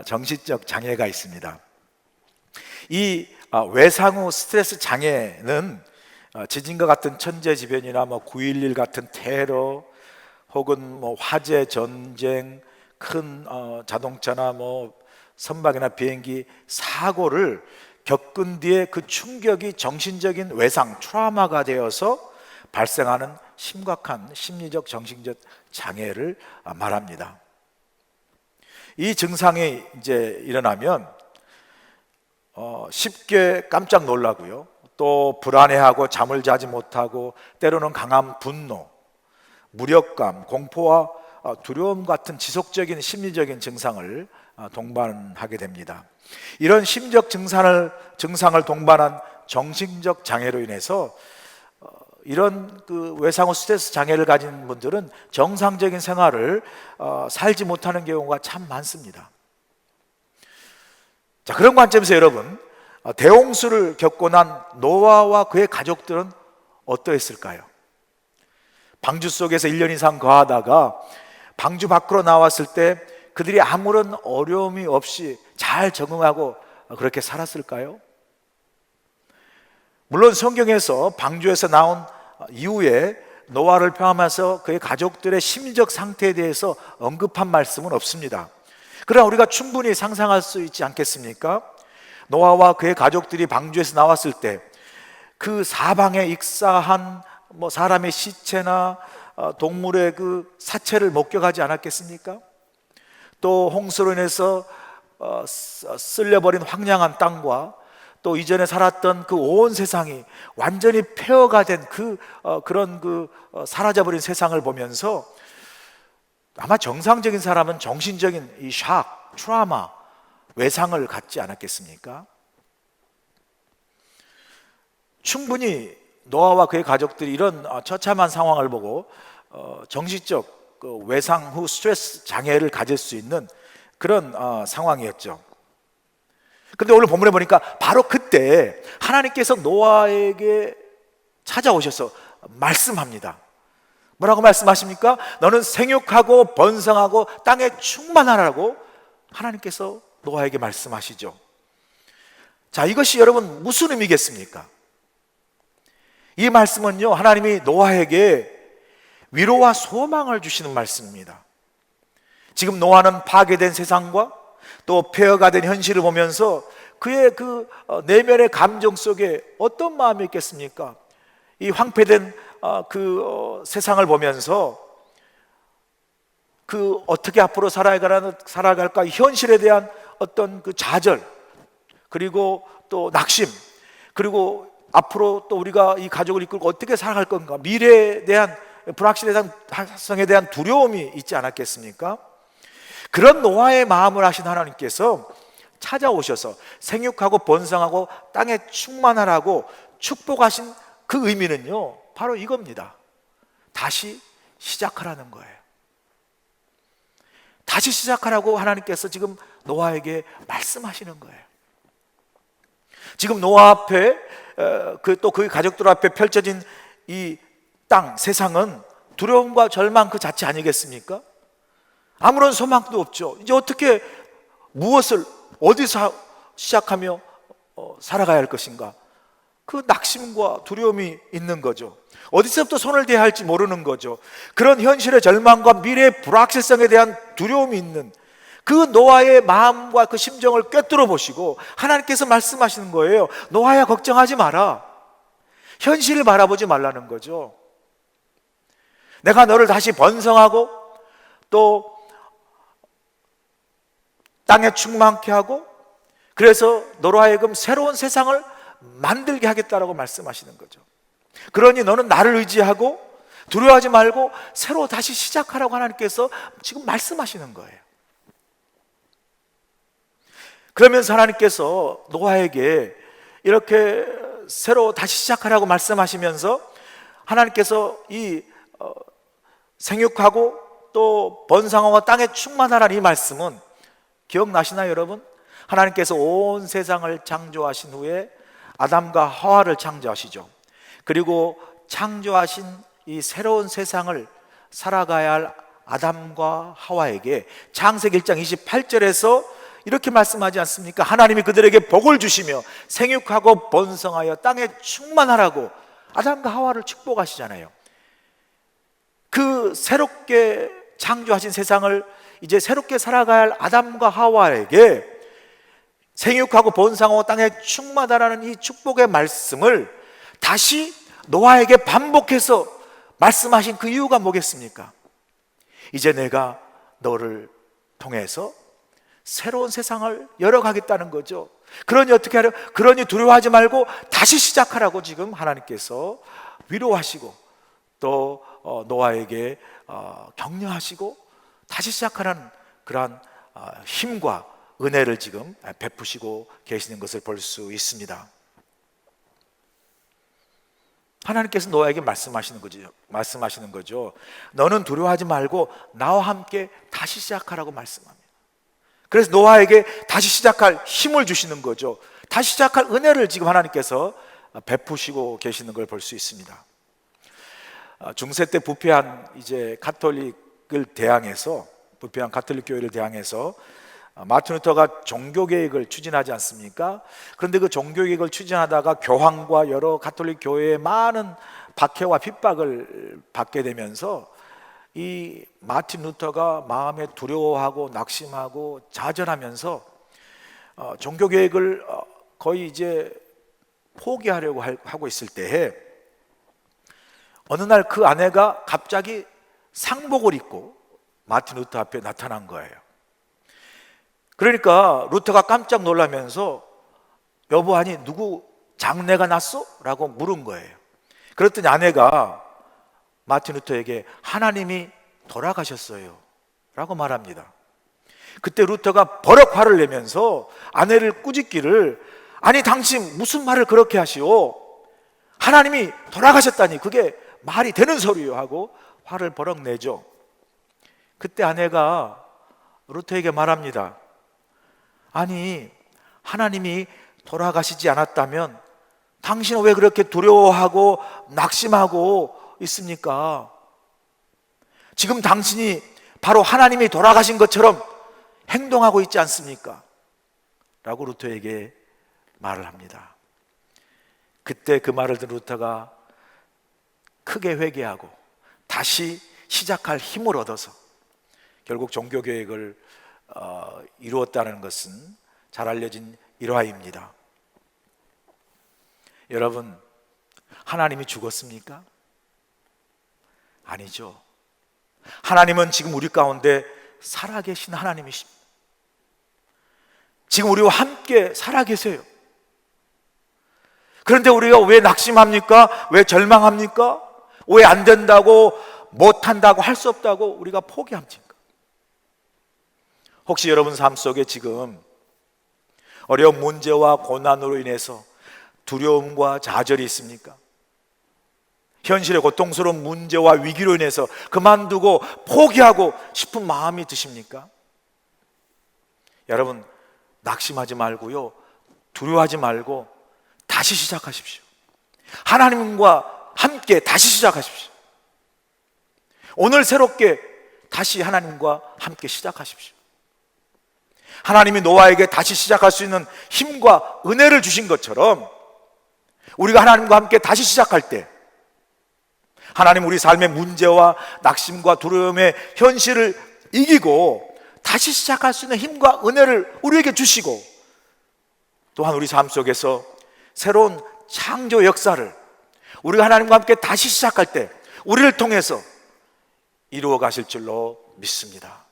정신적 장애가 있습니다. 이 외상 후 스트레스 장애는 지진과 같은 천재지변이나 9.11 같은 테러, 혹은 화재, 전쟁, 큰 자동차나 선박이나 비행기 사고를 겪은 뒤에 그 충격이 정신적인 외상, 트라우마가 되어서 발생하는 심각한 심리적, 정신적 장애를 말합니다. 이 증상이 이제 일어나면 쉽게 깜짝 놀라고요, 또 불안해하고 잠을 자지 못하고, 때로는 강한 분노, 무력감, 공포와 두려움 같은 지속적인 심리적인 증상을 동반하게 됩니다. 이런 심적 증상을 동반한 정신적 장애로 인해서 이런 외상 후 스트레스 장애를 가진 분들은 정상적인 생활을 살지 못하는 경우가 참 많습니다. 자, 그런 관점에서 여러분, 대홍수를 겪고 난 노아와 그의 가족들은 어떠했을까요? 방주 속에서 1년 이상 거하다가 방주 밖으로 나왔을 때 그들이 아무런 어려움이 없이 잘 적응하고 그렇게 살았을까요? 물론 성경에서 방주에서 나온 이후에 노아를 포함해서 그의 가족들의 심리적 상태에 대해서 언급한 말씀은 없습니다. 그러나 우리가 충분히 상상할 수 있지 않겠습니까? 노아와 그의 가족들이 방주에서 나왔을 때 그 사방에 익사한 사람의 시체나 동물의 그 사체를 목격하지 않았겠습니까? 또 홍수로 인해서 쓸려버린 황량한 땅과 또 이전에 살았던 그 온 세상이 완전히 폐허가 된 그런 사라져버린 세상을 보면서 아마 정상적인 사람은 정신적인 이 샥, 트라우마, 외상을 갖지 않았겠습니까? 충분히 노아와 그의 가족들이 이런 처참한 상황을 보고 정신적 외상 후 스트레스 장애를 가질 수 있는 그런 상황이었죠. 근데 오늘 본문에 보니까 바로 그때 하나님께서 노아에게 찾아오셔서 말씀합니다. 뭐라고 말씀하십니까? 너는 생육하고 번성하고 땅에 충만하라고 하나님께서 노아에게 말씀하시죠. 자, 이것이 여러분 무슨 의미겠습니까? 이 말씀은요, 하나님이 노아에게 위로와 소망을 주시는 말씀입니다. 지금 노아는 파괴된 세상과 또 폐허가 된 현실을 보면서 그의 그 내면의 감정 속에 어떤 마음이 있겠습니까? 이 황폐된 세상을 보면서 어떻게 앞으로 살아갈까 현실에 대한 어떤 그 좌절, 그리고 또 낙심, 그리고 앞으로 또 우리가 이 가족을 이끌고 어떻게 살아갈 건가, 미래에 대한 불확실성에 대한 두려움이 있지 않았겠습니까? 그런 노아의 마음을 아신 하나님께서 찾아오셔서 생육하고 번성하고 땅에 충만하라고 축복하신 그 의미는요, 바로 이겁니다. 다시 시작하라는 거예요. 다시 시작하라고 하나님께서 지금 노아에게 말씀하시는 거예요. 지금 노아 앞에 또 그의 가족들 앞에 펼쳐진 이 땅, 세상은 두려움과 절망 그 자체 아니겠습니까? 아무런 소망도 없죠. 이제 어떻게, 무엇을 어디서 시작하며 살아가야 할 것인가? 그 낙심과 두려움이 있는 거죠. 어디서부터 손을 대야 할지 모르는 거죠. 그런 현실의 절망과 미래의 불확실성에 대한 두려움이 있는 그 노아의 마음과 그 심정을 꿰뚫어 보시고 하나님께서 말씀하시는 거예요. 노아야, 걱정하지 마라. 현실을 바라보지 말라는 거죠. 내가 너를 다시 번성하고 또 땅에 충만케 하고, 그래서 너로 하여금 새로운 세상을 만들게 하겠다라고 말씀하시는 거죠. 그러니 너는 나를 의지하고 두려워하지 말고 새로 다시 시작하라고 하나님께서 지금 말씀하시는 거예요. 그러면서 하나님께서 노아에게 이렇게 새로 다시 시작하라고 말씀하시면서 하나님께서 이 생육하고 또 번성하고 땅에 충만하라는 이 말씀은 기억나시나요, 여러분? 하나님께서 온 세상을 창조하신 후에 아담과 하와를 창조하시죠. 그리고 창조하신 이 새로운 세상을 살아가야 할 아담과 하와에게 창세기 1장 28절에서 이렇게 말씀하지 않습니까? 하나님이 그들에게 복을 주시며 생육하고 번성하여 땅에 충만하라고 아담과 하와를 축복하시잖아요. 그 새롭게 창조하신 세상을 이제 새롭게 살아가야 할 아담과 하와에게 생육하고 번성하고 땅에 충만하라는 이 축복의 말씀을 다시 노아에게 반복해서 말씀하신 그 이유가 뭐겠습니까? 이제 내가 너를 통해서 새로운 세상을 열어가겠다는 거죠. 그러니 어떻게 하려? 그러니 두려워하지 말고 다시 시작하라고 지금 하나님께서 위로하시고 또 노아에게 격려하시고 다시 시작하라는 그러한 힘과 은혜를 지금 베푸시고 계시는 것을 볼 수 있습니다. 하나님께서 노아에게 말씀하시는 거죠. 너는 두려워하지 말고 나와 함께 다시 시작하라고 말씀합니다. 그래서 노아에게 다시 시작할 힘을 주시는 거죠. 다시 시작할 은혜를 지금 하나님께서 베푸시고 계시는 걸 볼 수 있습니다. 중세 때 부패한 이제 가톨릭을 대항해서 부패한 가톨릭 교회를 대항해서 마틴 루터가 종교개혁을 추진하지 않습니까? 그런데 그 종교개혁을 추진하다가 교황과 여러 가톨릭 교회의 많은 박해와 핍박을 받게 되면서 이 마틴 루터가 마음에 두려워하고 낙심하고 좌절하면서 종교개혁을 거의 이제 포기하려고 하고 있을 때에 어느 날 그 아내가 갑자기 상복을 입고 마틴 루터 앞에 나타난 거예요. 그러니까 루터가 깜짝 놀라면서 여보, 아니 누구 장례가 났어? 라고 물은 거예요. 그랬더니 아내가 마틴 루터에게 하나님이 돌아가셨어요 라고 말합니다. 그때 루터가 버럭 화를 내면서 아내를 꾸짖기를, 아니 당신 무슨 말을 그렇게 하시오? 하나님이 돌아가셨다니 그게 말이 되는 소리요 하고 화를 버럭 내죠. 그때 아내가 루터에게 말합니다. 아니 하나님이 돌아가시지 않았다면 당신은 왜 그렇게 두려워하고 낙심하고 있습니까? 지금 당신이 바로 하나님이 돌아가신 것처럼 행동하고 있지 않습니까? 라고 루터에게 말을 합니다. 그때 그 말을 들은 루터가 크게 회개하고 다시 시작할 힘을 얻어서 결국 종교개혁을 이루었다는 것은 잘 알려진 일화입니다. 여러분, 하나님이 죽었습니까? 아니죠. 하나님은 지금 우리 가운데 살아계신 하나님이십니다. 지금 우리와 함께 살아계세요. 그런데 우리가 왜 낙심합니까? 왜 절망합니까? 왜 안 된다고, 못한다고, 할 수 없다고 우리가 포기합니까? 혹시 여러분 삶 속에 지금 어려운 문제와 고난으로 인해서 두려움과 좌절이 있습니까? 현실의 고통스러운 문제와 위기로 인해서 그만두고 포기하고 싶은 마음이 드십니까? 여러분, 낙심하지 말고요, 두려워하지 말고 다시 시작하십시오. 하나님과 함께 다시 시작하십시오. 오늘 새롭게 다시 하나님과 함께 시작하십시오. 하나님이 노아에게 다시 시작할 수 있는 힘과 은혜를 주신 것처럼 우리가 하나님과 함께 다시 시작할 때 하나님 우리 삶의 문제와 낙심과 두려움의 현실을 이기고 다시 시작할 수 있는 힘과 은혜를 우리에게 주시고, 또한 우리 삶 속에서 새로운 창조 역사를 우리가 하나님과 함께 다시 시작할 때 우리를 통해서 이루어 가실 줄로 믿습니다.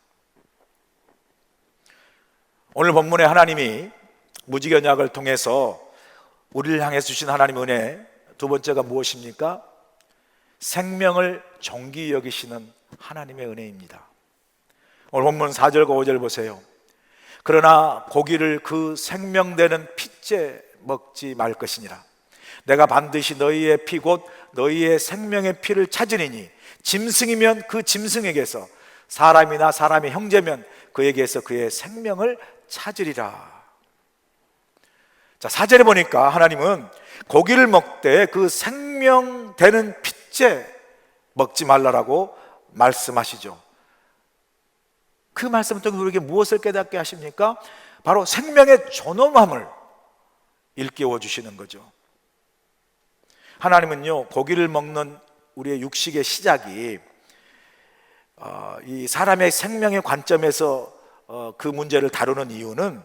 오늘 본문에 하나님이 무지개 언약을 통해서 우리를 향해 주신 하나님의 은혜, 두 번째가 무엇입니까? 생명을 존귀 여기시는 하나님의 은혜입니다. 오늘 본문 4절과 5절 보세요. 그러나 고기를 그 생명되는 핏째 먹지 말 것이니라. 내가 반드시 너희의 피 곧 너희의 생명의 피를 찾으리니 짐승이면 그 짐승에게서 사람이나 사람의 형제면 그에게서 그의 생명을 찾으리라. 자, 4절에 보니까 하나님은 고기를 먹되 그 생명 되는 핏째 먹지 말라라고 말씀하시죠. 그 말씀은 또 우리에게 무엇을 깨닫게 하십니까? 바로 생명의 존엄함을 일깨워 주시는 거죠. 하나님은요, 고기를 먹는 우리의 육식의 시작이 이 사람의 생명의 관점에서 그 문제를 다루는 이유는,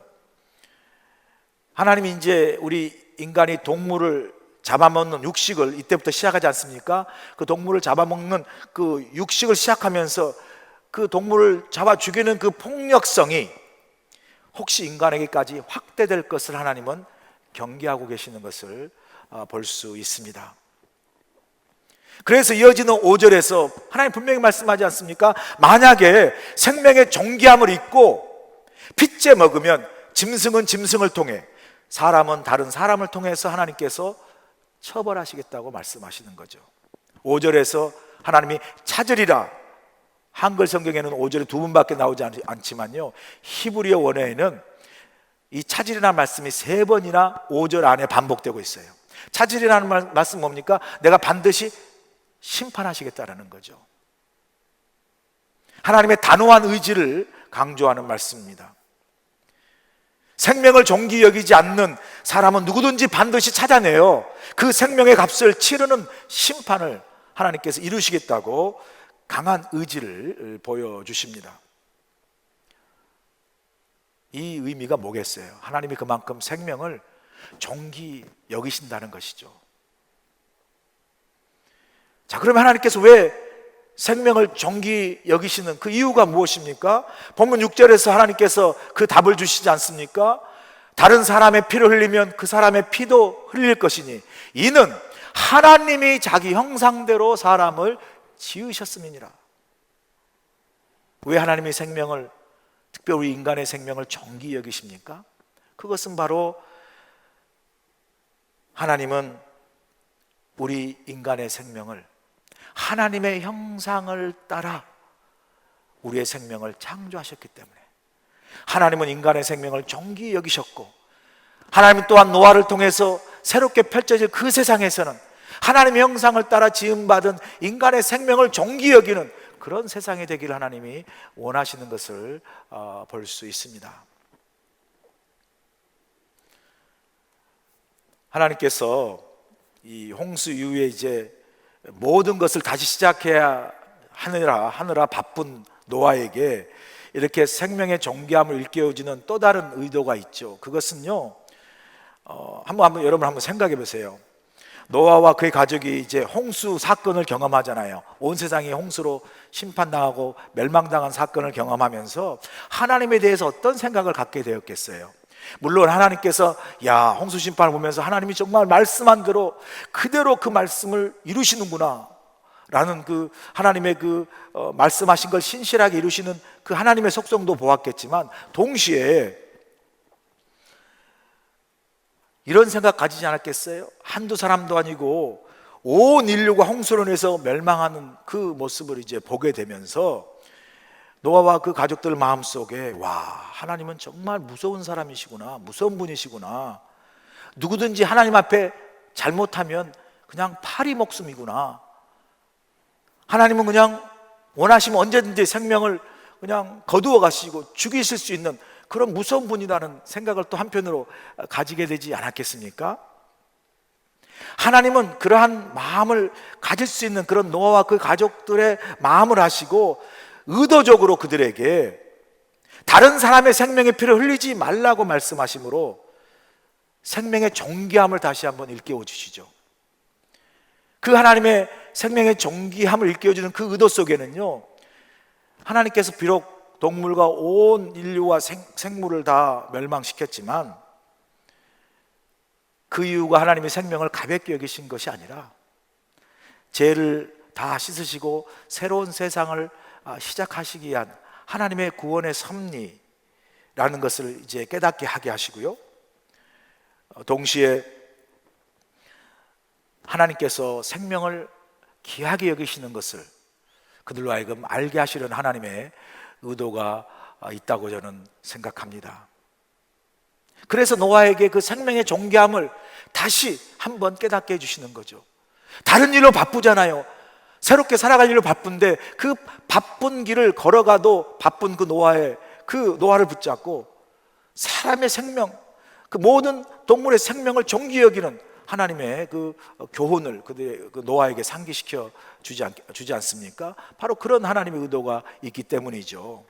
하나님이 이제 우리 인간이 동물을 잡아먹는 육식을 이때부터 시작하지 않습니까? 그 동물을 잡아먹는 그 육식을 시작하면서 그 동물을 잡아 죽이는 그 폭력성이 혹시 인간에게까지 확대될 것을 하나님은 경계하고 계시는 것을 볼 수 있습니다. 그래서 이어지는 5절에서 하나님 분명히 말씀하지 않습니까? 만약에 생명의 존귀함을 잊고 핏째 먹으면 짐승은 짐승을 통해, 사람은 다른 사람을 통해서 하나님께서 처벌하시겠다고 말씀하시는 거죠. 5절에서 하나님이 찾으리라, 한글 성경에는 5절에 두 번밖에 나오지 않지만요, 히브리어 원어에는 이 찾으리라는 말씀이 3번이나 5절 안에 반복되고 있어요. 찾으리라는 말씀 뭡니까? 내가 반드시 심판하시겠다라는 거죠. 하나님의 단호한 의지를 강조하는 말씀입니다. 생명을 존귀 여기지 않는 사람은 누구든지 반드시 찾아내요. 그 생명의 값을 치르는 심판을 하나님께서 이루시겠다고 강한 의지를 보여주십니다. 이 의미가 뭐겠어요? 하나님이 그만큼 생명을 존귀 여기신다는 것이죠. 자, 그러면 하나님께서 왜 생명을 존귀 여기시는 그 이유가 무엇입니까? 본문 6절에서 하나님께서 그 답을 주시지 않습니까? 다른 사람의 피를 흘리면 그 사람의 피도 흘릴 것이니 이는 하나님이 자기 형상대로 사람을 지으셨음이니라. 왜 하나님이 생명을, 특별히 인간의 생명을 존귀 여기십니까? 그것은 바로 하나님은 우리 인간의 생명을 하나님의 형상을 따라 우리의 생명을 창조하셨기 때문에, 하나님은 인간의 생명을 존귀 여기셨고, 하나님 또한 노아를 통해서 새롭게 펼쳐질 그 세상에서는 하나님의 형상을 따라 지음받은 인간의 생명을 존귀 여기는 그런 세상이 되기를 하나님이 원하시는 것을 볼 수 있습니다. 하나님께서 이 홍수 이후에 이제 모든 것을 다시 시작해야 하느라 바쁜 노아에게 이렇게 생명의 존귀함을 일깨워주는 또 다른 의도가 있죠. 그것은요, 여러분 한번 생각해 보세요. 노아와 그의 가족이 이제 홍수 사건을 경험하잖아요. 온 세상이 홍수로 심판당하고 멸망당한 사건을 경험하면서 하나님에 대해서 어떤 생각을 갖게 되었겠어요? 물론 하나님께서 홍수 심판을 보면서 하나님이 정말 말씀한 대로 그대로 그 말씀을 이루시는구나 라는 그 하나님의 그 말씀하신 걸 신실하게 이루시는 그 하나님의 속성도 보았겠지만, 동시에 이런 생각 가지지 않았겠어요? 한두 사람도 아니고 온 인류가 홍수로 인해서 멸망하는 그 모습을 이제 보게 되면서 노아와 그 가족들 마음속에, 하나님은 정말 무서운 사람이시구나, 무서운 분이시구나, 누구든지 하나님 앞에 잘못하면 그냥 파리 목숨이구나, 하나님은 그냥 원하시면 언제든지 생명을 그냥 거두어 가시고 죽이실 수 있는 그런 무서운 분이라는 생각을 또 한편으로 가지게 되지 않았겠습니까? 하나님은 그러한 마음을 가질 수 있는 그런 노아와 그 가족들의 마음을 하시고 의도적으로 그들에게 다른 사람의 생명의 피를 흘리지 말라고 말씀하심으로 생명의 존귀함을 다시 한번 일깨워 주시죠. 그 하나님의 생명의 존귀함을 일깨워주는 그 의도 속에는요, 하나님께서 비록 동물과 온 인류와 생물을 다 멸망시켰지만 그 이유가 하나님의 생명을 가볍게 여기신 것이 아니라 죄를 다 씻으시고 새로운 세상을 시작하시기 위한 하나님의 구원의 섭리라는 것을 이제 깨닫게 하게 하시고요, 동시에 하나님께서 생명을 귀하게 여기시는 것을 그들로 하여금 알게 하시려는 하나님의 의도가 있다고 저는 생각합니다. 그래서 노아에게 그 생명의 존귀함을 다시 한번 깨닫게 해주시는 거죠. 다른 일로 바쁘잖아요. 새롭게 살아갈 일로 바쁜데 그 바쁜 길을 걸어가도 바쁜 그 노아를 붙잡고 사람의 생명, 그 모든 동물의 생명을 존귀히 여기는 하나님의 그 교훈을 그 노아에게 상기시켜 주지 않습니까? 바로 그런 하나님의 의도가 있기 때문이죠.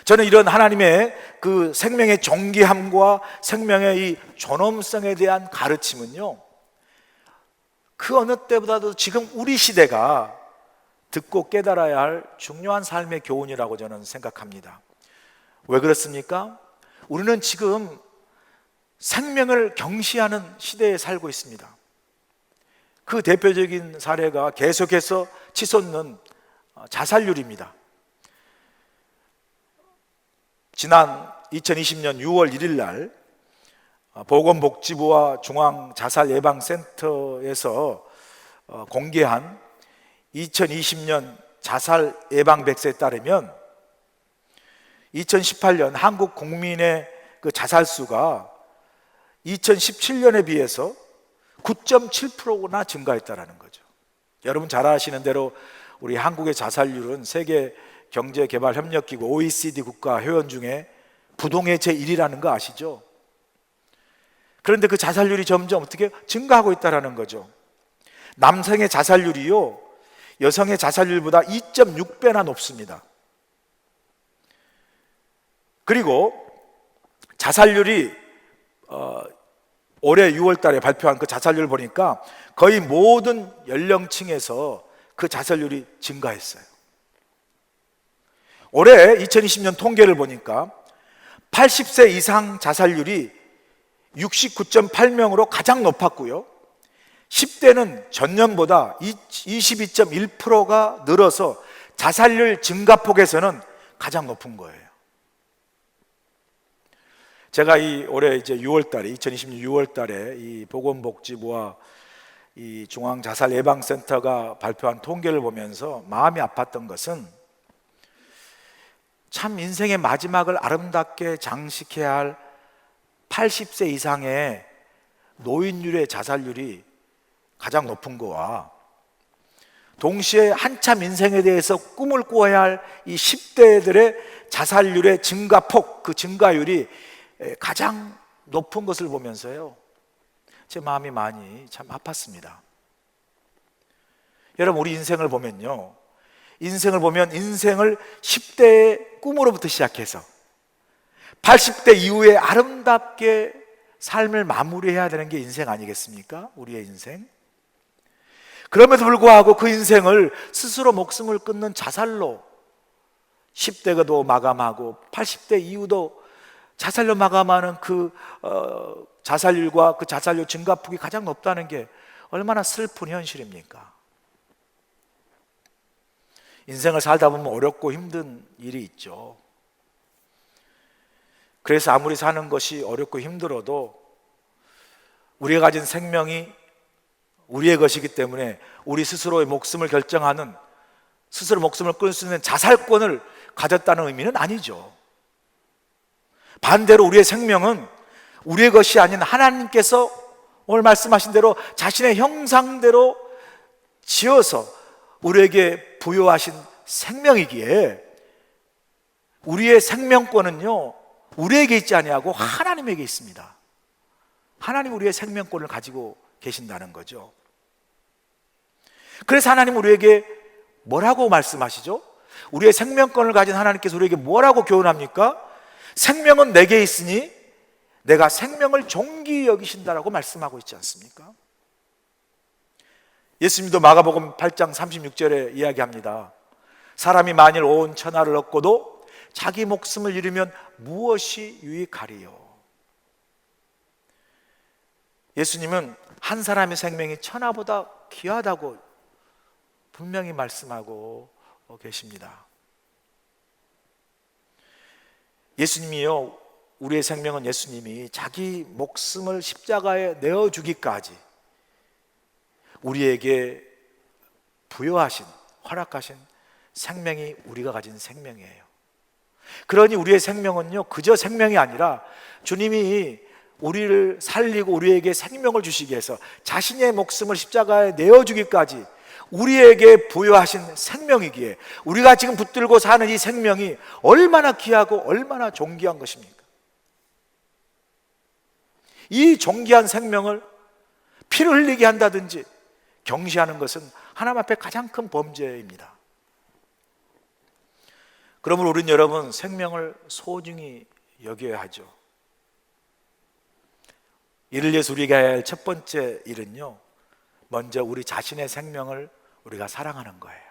저는 이런 하나님의 그 생명의 존귀함과 생명의 이 존엄성에 대한 가르침은요, 그 어느 때보다도 지금 우리 시대가 듣고 깨달아야 할 중요한 삶의 교훈이라고 저는 생각합니다. 왜 그렇습니까? 우리는 지금 생명을 경시하는 시대에 살고 있습니다. 그 대표적인 사례가 계속해서 치솟는 자살률입니다. 지난 2020년 6월 1일 날 보건복지부와 중앙자살예방센터에서 공개한 2020년 자살 예방 백서에 따르면 2018년 한국 국민의 그 자살 수가 2017년에 비해서 9.7%나 증가했다는 거죠. 여러분 잘 아시는 대로 우리 한국의 자살률은 세계 경제개발협력기구 OECD 국가 회원 중에 부동의 제1위라는 거 아시죠? 그런데 그 자살률이 점점 어떻게 증가하고 있다는 거죠. 남성의 자살률이요, 여성의 자살률보다 2.6배나 높습니다. 그리고 자살률이 올해 6월 달에 발표한 그 자살률을 보니까 거의 모든 연령층에서 그 자살률이 증가했어요. 올해 2020년 통계를 보니까 80세 이상 자살률이 69.8명으로 가장 높았고요. 10대는 전년보다 22.1%가 늘어서 자살률 증가폭에서는 가장 높은 거예요. 제가 이 올해 이제 6월 달에 2020년 6월 달에 이 보건복지부와 이 중앙자살예방센터가 발표한 통계를 보면서 마음이 아팠던 것은 참 인생의 마지막을 아름답게 장식해야 할 80세 이상의 노인율의 자살률이 가장 높은 거와 동시에 한참 인생에 대해서 꿈을 꾸어야 할 이 10대들의 자살률의 증가폭, 그 증가율이 가장 높은 것을 보면서요, 제 마음이 많이 참 아팠습니다. 여러분, 우리 인생을 보면요, 인생을 10대의 꿈으로부터 시작해서 80대 이후에 아름답게 삶을 마무리해야 되는 게 인생 아니겠습니까? 우리의 인생. 그럼에도 불구하고 그 인생을 스스로 목숨을 끊는 자살로 10대가도 마감하고 80대 이후도 자살로 마감하는 그 자살률과 그 자살률 증가폭이 가장 높다는 게 얼마나 슬픈 현실입니까? 인생을 살다 보면 어렵고 힘든 일이 있죠. 그래서 아무리 사는 것이 어렵고 힘들어도 우리가 가진 생명이 우리의 것이기 때문에 우리 스스로의 목숨을 결정하는, 스스로 목숨을 끊을 수 있는 자살권을 가졌다는 의미는 아니죠. 반대로 우리의 생명은 우리의 것이 아닌 하나님께서 오늘 말씀하신 대로 자신의 형상대로 지어서 우리에게 부여하신 생명이기에 우리의 생명권은요, 우리에게 있지 아니하고 하나님에게 있습니다. 하나님 우리의 생명권을 가지고 계신다는 거죠. 그래서 하나님 우리에게 뭐라고 말씀하시죠? 우리의 생명권을 가진 하나님께서 우리에게 뭐라고 교훈합니까? 생명은 내게 있으니 내가 생명을 존귀히 여기신다라고 말씀하고 있지 않습니까? 예수님도 마가복음 8장 36절에 이야기합니다. 사람이 만일 온 천하를 얻고도 자기 목숨을 잃으면 무엇이 유익하리요? 예수님은 한 사람의 생명이 천하보다 귀하다고 분명히 말씀하고 계십니다. 예수님이요, 우리의 생명은 예수님이 자기 목숨을 십자가에 내어주기까지 우리에게 부여하신, 허락하신 생명이 우리가 가진 생명이에요. 그러니 우리의 생명은요, 그저 생명이 아니라 주님이 우리를 살리고 우리에게 생명을 주시기 위해서 자신의 목숨을 십자가에 내어주기까지 우리에게 부여하신 생명이기에 우리가 지금 붙들고 사는 이 생명이 얼마나 귀하고 얼마나 존귀한 것입니까? 이 존귀한 생명을 피를 흘리게 한다든지 경시하는 것은 하나님 앞에 가장 큰 범죄입니다. 그러므로 우리는 여러분 생명을 소중히 여겨야 하죠. 이를 위해서 우리가 해야 할 첫 번째 일은요, 먼저 우리 자신의 생명을 우리가 사랑하는 거예요.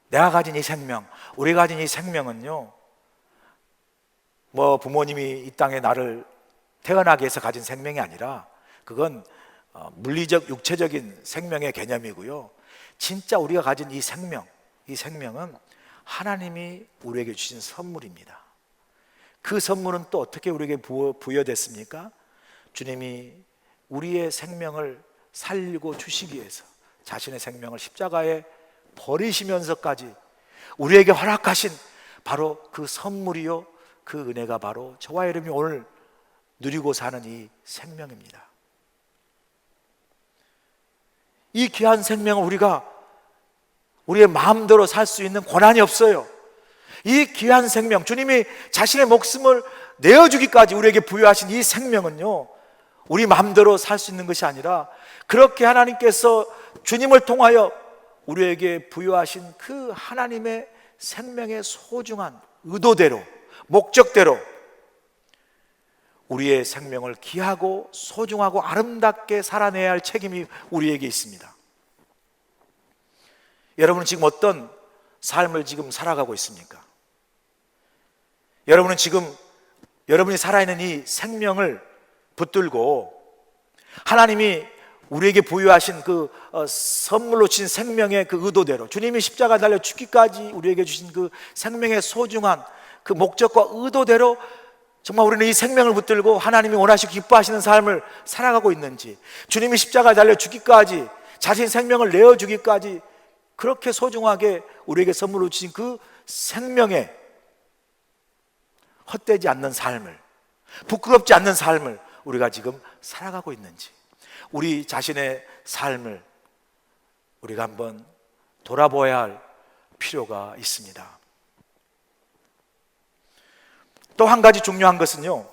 내가 가진 이 생명, 우리가 가진 이 생명은요, 뭐 부모님이 이 땅에 나를 태어나게 해서 가진 생명이 아니라 그건 물리적, 육체적인 생명의 개념이고요. 진짜 우리가 가진 이 생명, 이 생명은 하나님이 우리에게 주신 선물입니다. 그 선물은 또 어떻게 우리에게 부여됐습니까? 주님이 우리의 생명을 살리고 주시기 위해서 자신의 생명을 십자가에 버리시면서까지 우리에게 허락하신 바로 그 선물이요, 그 은혜가 바로 저와 여러분이 오늘 누리고 사는 이 생명입니다. 이 귀한 생명을 우리가 우리의 마음대로 살 수 있는 권한이 없어요. 이 귀한 생명, 주님이 자신의 목숨을 내어주기까지 우리에게 부여하신 이 생명은요, 우리 마음대로 살 수 있는 것이 아니라 그렇게 하나님께서 주님을 통하여 우리에게 부여하신 그 하나님의 생명의 소중한 의도대로, 목적대로 우리의 생명을 귀하고 소중하고 아름답게 살아내야 할 책임이 우리에게 있습니다. 여러분은 지금 어떤 삶을 지금 살아가고 있습니까? 여러분은 지금 여러분이 살아있는 이 생명을 붙들고 하나님이 우리에게 부여하신 그 선물로 주신 생명의 그 의도대로 주님이 십자가 달려 죽기까지 우리에게 주신 그 생명의 소중한 그 목적과 의도대로 정말 우리는 이 생명을 붙들고 하나님이 원하시고 기뻐하시는 삶을 살아가고 있는지, 주님이 십자가 달려 죽기까지 자신 생명을 내어주기까지 그렇게 소중하게 우리에게 선물로 주신 그 생명에 헛되지 않는 삶을, 부끄럽지 않는 삶을 우리가 지금 살아가고 있는지, 우리 자신의 삶을 우리가 한번 돌아보아야 할 필요가 있습니다. 또 한 가지 중요한 것은요,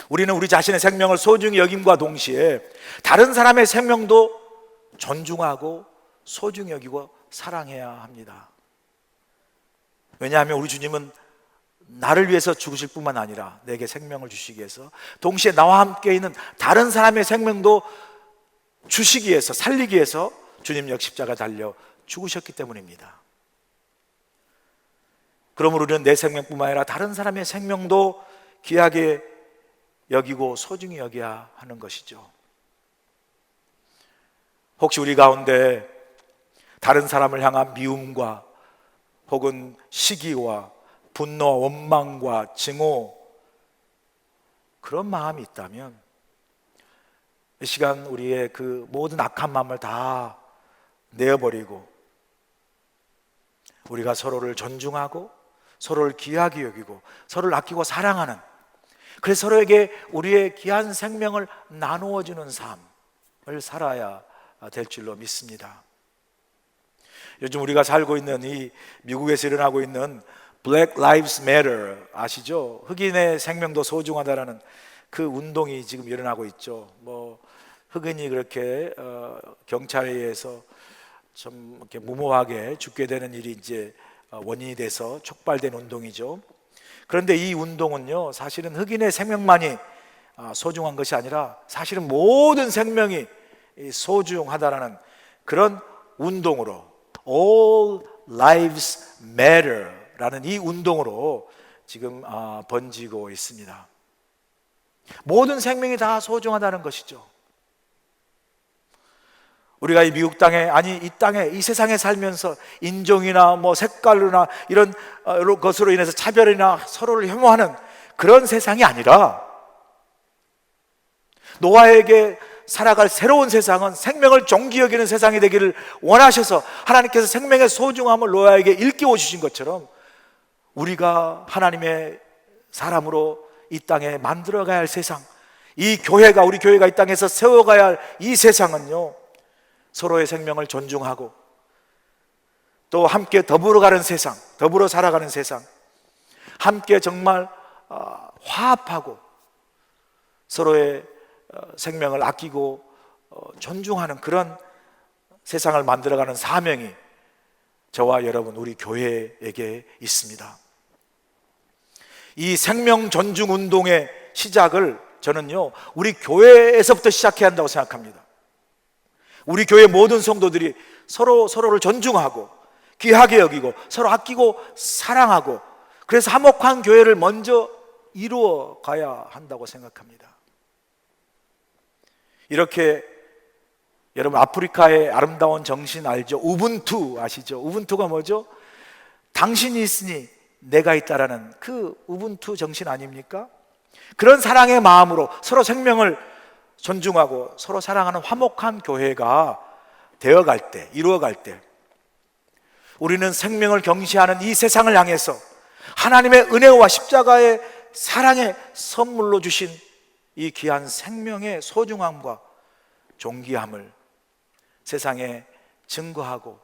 우리는 우리 자신의 생명을 소중히 여김과 동시에 다른 사람의 생명도 존중하고 소중히 여기고 사랑해야 합니다. 왜냐하면 우리 주님은 나를 위해서 죽으실 뿐만 아니라 내게 생명을 주시기 위해서 동시에 나와 함께 있는 다른 사람의 생명도 주시기 위해서, 살리기 위해서 주님 역시 십자가 달려 죽으셨기 때문입니다. 그러므로 우리는 내 생명뿐만 아니라 다른 사람의 생명도 귀하게 여기고 소중히 여겨야 하는 것이죠. 혹시 우리 가운데 다른 사람을 향한 미움과 혹은 시기와 분노, 원망과 증오, 그런 마음이 있다면 이 시간 우리의 그 모든 악한 마음을 다 내어버리고 우리가 서로를 존중하고 서로를 귀하게 여기고 서로를 아끼고 사랑하는, 그래서 서로에게 우리의 귀한 생명을 나누어주는 삶을 살아야 될 줄로 믿습니다. 요즘 우리가 살고 있는 이 미국에서 일어나고 있는 Black Lives Matter 아시죠? 흑인의 생명도 소중하다라는 그 운동이 지금 일어나고 있죠. 뭐 흑인이 그렇게 경찰에 의해서 좀 이렇게 무모하게 죽게 되는 일이 이제 원인이 돼서 촉발된 운동이죠. 그런데 이 운동은요, 사실은 흑인의 생명만이 소중한 것이 아니라 사실은 모든 생명이 소중하다라는 그런 운동으로 All Lives Matter 라는 이 운동으로 지금 번지고 있습니다. 모든 생명이 다 소중하다는 것이죠. 우리가 이 미국 땅에, 아니 이 땅에, 이 세상에 살면서 인종이나 뭐 색깔로나 이런 것으로 인해서 차별이나 서로를 혐오하는 그런 세상이 아니라 노아에게 살아갈 새로운 세상은 생명을 존귀 여기는 세상이 되기를 원하셔서 하나님께서 생명의 소중함을 노아에게 일깨워 주신 것처럼 우리가 하나님의 사람으로 이 땅에 만들어가야 할 세상, 이 교회가, 우리 교회가 이 땅에서 세워가야 할 이 세상은요, 서로의 생명을 존중하고 또 함께 더불어가는 세상, 더불어 살아가는 세상, 함께 정말 화합하고 서로의 생명을 아끼고 존중하는 그런 세상을 만들어가는 사명이 저와 여러분 우리 교회에게 있습니다. 이 생명 존중 운동의 시작을 저는요, 우리 교회에서부터 시작해야 한다고 생각합니다. 우리 교회 모든 성도들이 서로를 존중하고 귀하게 여기고 서로 아끼고 사랑하고, 그래서 화목한 교회를 먼저 이루어 가야 한다고 생각합니다. 이렇게 여러분 아프리카의 아름다운 정신 알죠? 우분투 아시죠? 우분투가 뭐죠? 당신이 있으니 내가 있다라는 그 우분투 정신 아닙니까? 그런 사랑의 마음으로 서로 생명을 존중하고 서로 사랑하는 화목한 교회가 되어갈 때, 이루어갈 때, 우리는 생명을 경시하는 이 세상을 향해서 하나님의 은혜와 십자가의 사랑의 선물로 주신 이 귀한 생명의 소중함과 존귀함을 세상에 증거하고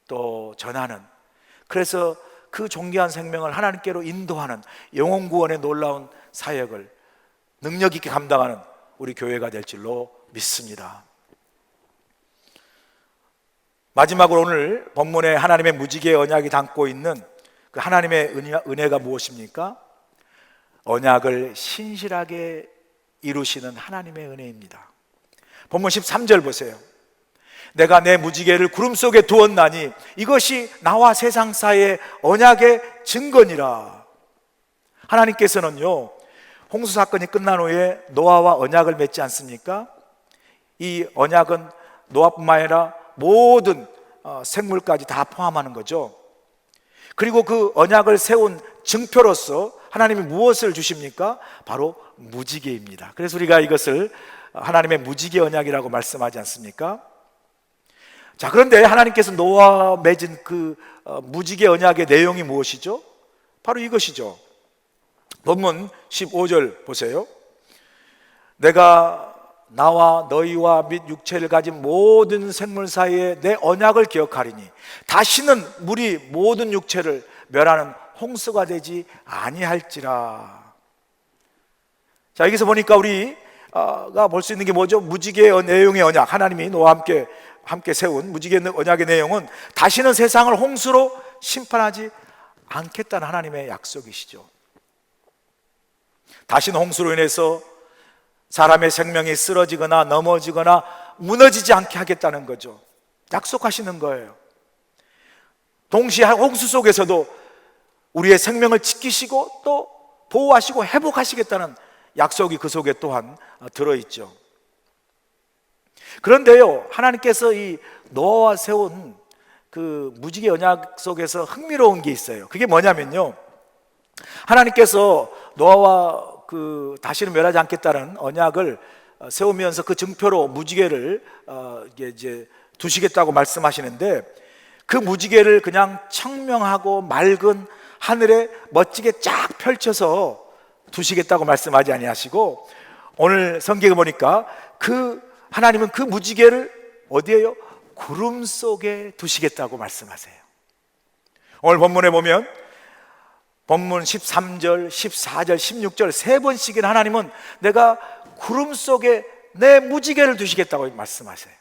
또 전하는, 그래서 그 존귀한 생명을 하나님께로 인도하는 영혼 구원의 놀라운 사역을 능력 있게 감당하는 우리 교회가 될 줄로 믿습니다. 마지막으로 오늘 본문에 하나님의 무지개의 언약이 담고 있는 그 하나님의 은혜가 무엇입니까? 언약을 신실하게 이루시는 하나님의 은혜입니다. 본문 13절 보세요. 내가 내 무지개를 구름 속에 두었나니 이것이 나와 세상 사이의 언약의 증거니라. 하나님께서는요, 홍수 사건이 끝난 후에 노아와 언약을 맺지 않습니까? 이 언약은 노아뿐만 아니라 모든 생물까지 다 포함하는 거죠. 그리고 그 언약을 세운 증표로서 하나님이 무엇을 주십니까? 바로 무지개입니다. 그래서 우리가 이것을 하나님의 무지개 언약이라고 말씀하지 않습니까? 자, 그런데 하나님께서 노아와 맺은 그 무지개 언약의 내용이 무엇이죠? 바로 이것이죠. 본문 15절 보세요. 내가 나와 너희와 및 육체를 가진 모든 생물 사이에 내 언약을 기억하리니 다시는 물이 모든 육체를 멸하는 홍수가 되지 아니할지라. 자, 여기서 보니까 우리가 볼 수 있는 게 뭐죠? 무지개의 내용의 언약, 하나님이 노아와 함께 세운 무지개 언약의 내용은 다시는 세상을 홍수로 심판하지 않겠다는 하나님의 약속이시죠. 다시는 홍수로 인해서 사람의 생명이 쓰러지거나 넘어지거나 무너지지 않게 하겠다는 거죠. 약속하시는 거예요. 동시에 홍수 속에서도 우리의 생명을 지키시고 또 보호하시고 회복하시겠다는 약속이 그 속에 또한 들어있죠. 그런데요, 하나님께서 이 노아와 세운 그 무지개 언약 속에서 흥미로운 게 있어요. 그게 뭐냐면요, 하나님께서 노아와 그 다시는 멸하지 않겠다는 언약을 세우면서 그 증표로 무지개를 이제 두시겠다고 말씀하시는데, 그 무지개를 그냥 청명하고 맑은 하늘에 멋지게 쫙 펼쳐서 두시겠다고 말씀하지 아니하시고, 오늘 성경에 보니까 하나님은 그 무지개를 어디에요? 구름 속에 두시겠다고 말씀하세요. 오늘 본문에 보면 본문 13절, 14절, 16절 세 번씩이나 하나님은 내가 구름 속에 내 무지개를 두시겠다고 말씀하세요.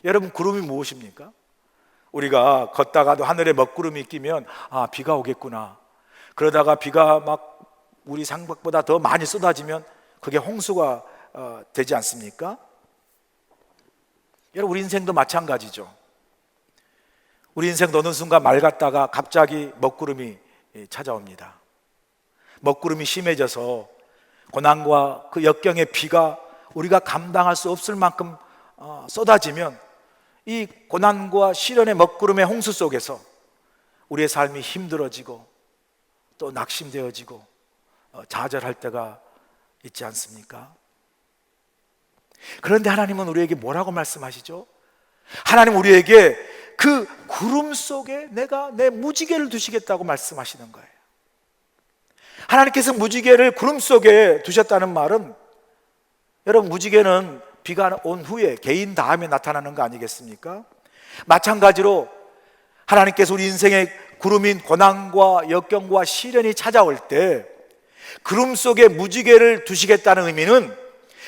여러분, 구름이 무엇입니까? 우리가 걷다가도 하늘에 먹구름이 끼면 비가 오겠구나. 그러다가 비가 막 우리 생각보다 더 많이 쏟아지면 그게 홍수가 되지 않습니까? 여러분, 우리 인생도 마찬가지죠. 우리 인생도 어느 순간 맑았다가 갑자기 먹구름이 찾아옵니다. 먹구름이 심해져서 고난과 그 역경의 비가 우리가 감당할 수 없을 만큼 쏟아지면 이 고난과 시련의 먹구름의 홍수 속에서 우리의 삶이 힘들어지고 또 낙심되어지고 좌절할 때가 있지 않습니까? 그런데 하나님은 우리에게 뭐라고 말씀하시죠? 하나님 우리에게 그 구름 속에 내가 내 무지개를 두시겠다고 말씀하시는 거예요. 하나님께서 무지개를 구름 속에 두셨다는 말은, 여러분, 무지개는 비가 온 후에 개인 다음에 나타나는 거 아니겠습니까? 마찬가지로 하나님께서 우리 인생의 구름인 고난과 역경과 시련이 찾아올 때 구름 속에 무지개를 두시겠다는 의미는,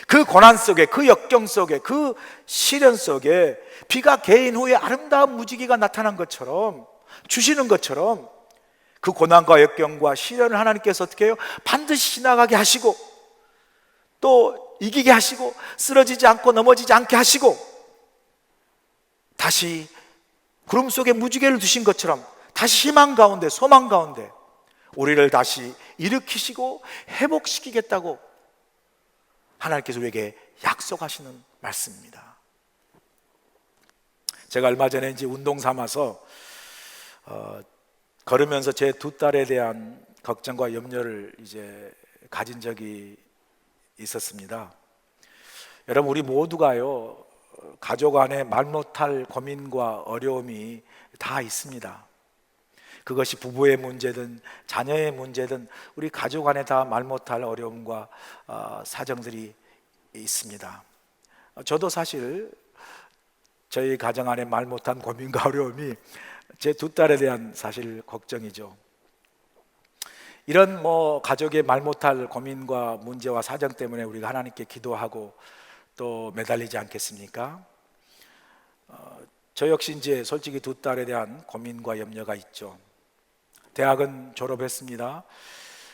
그 고난 속에, 그 역경 속에, 그 시련 속에 비가 개인 후에 아름다운 무지개가 나타난 것처럼, 주시는 것처럼, 그 고난과 역경과 시련을 하나님께서 어떻게 해요? 반드시 지나가게 하시고, 또 이기게 하시고, 쓰러지지 않고 넘어지지 않게 하시고, 다시 구름 속에 무지개를 두신 것처럼 다시 희망 가운데, 소망 가운데 우리를 다시 일으키시고 회복시키겠다고 하나님께서 우리에게 약속하시는 말씀입니다. 제가 얼마 전에 이제 운동 삼아서 걸으면서 제 두 딸에 대한 걱정과 염려를 이제 가진 적이 있었습니다. 여러분, 우리 모두가요, 가족 안에 말 못할 고민과 어려움이 다 있습니다. 그것이 부부의 문제든 자녀의 문제든 우리 가족 안에 다 말 못할 어려움과 사정들이 있습니다. 저도 사실 저희 가정 안에 말 못한 고민과 어려움이 제 두 딸에 대한 사실 걱정이죠. 이런 가족의 말 못할 고민과 문제와 사정 때문에 우리가 하나님께 기도하고 또 매달리지 않겠습니까? 저 역시 이제 솔직히 두 딸에 대한 고민과 염려가 있죠. 대학은 졸업했습니다.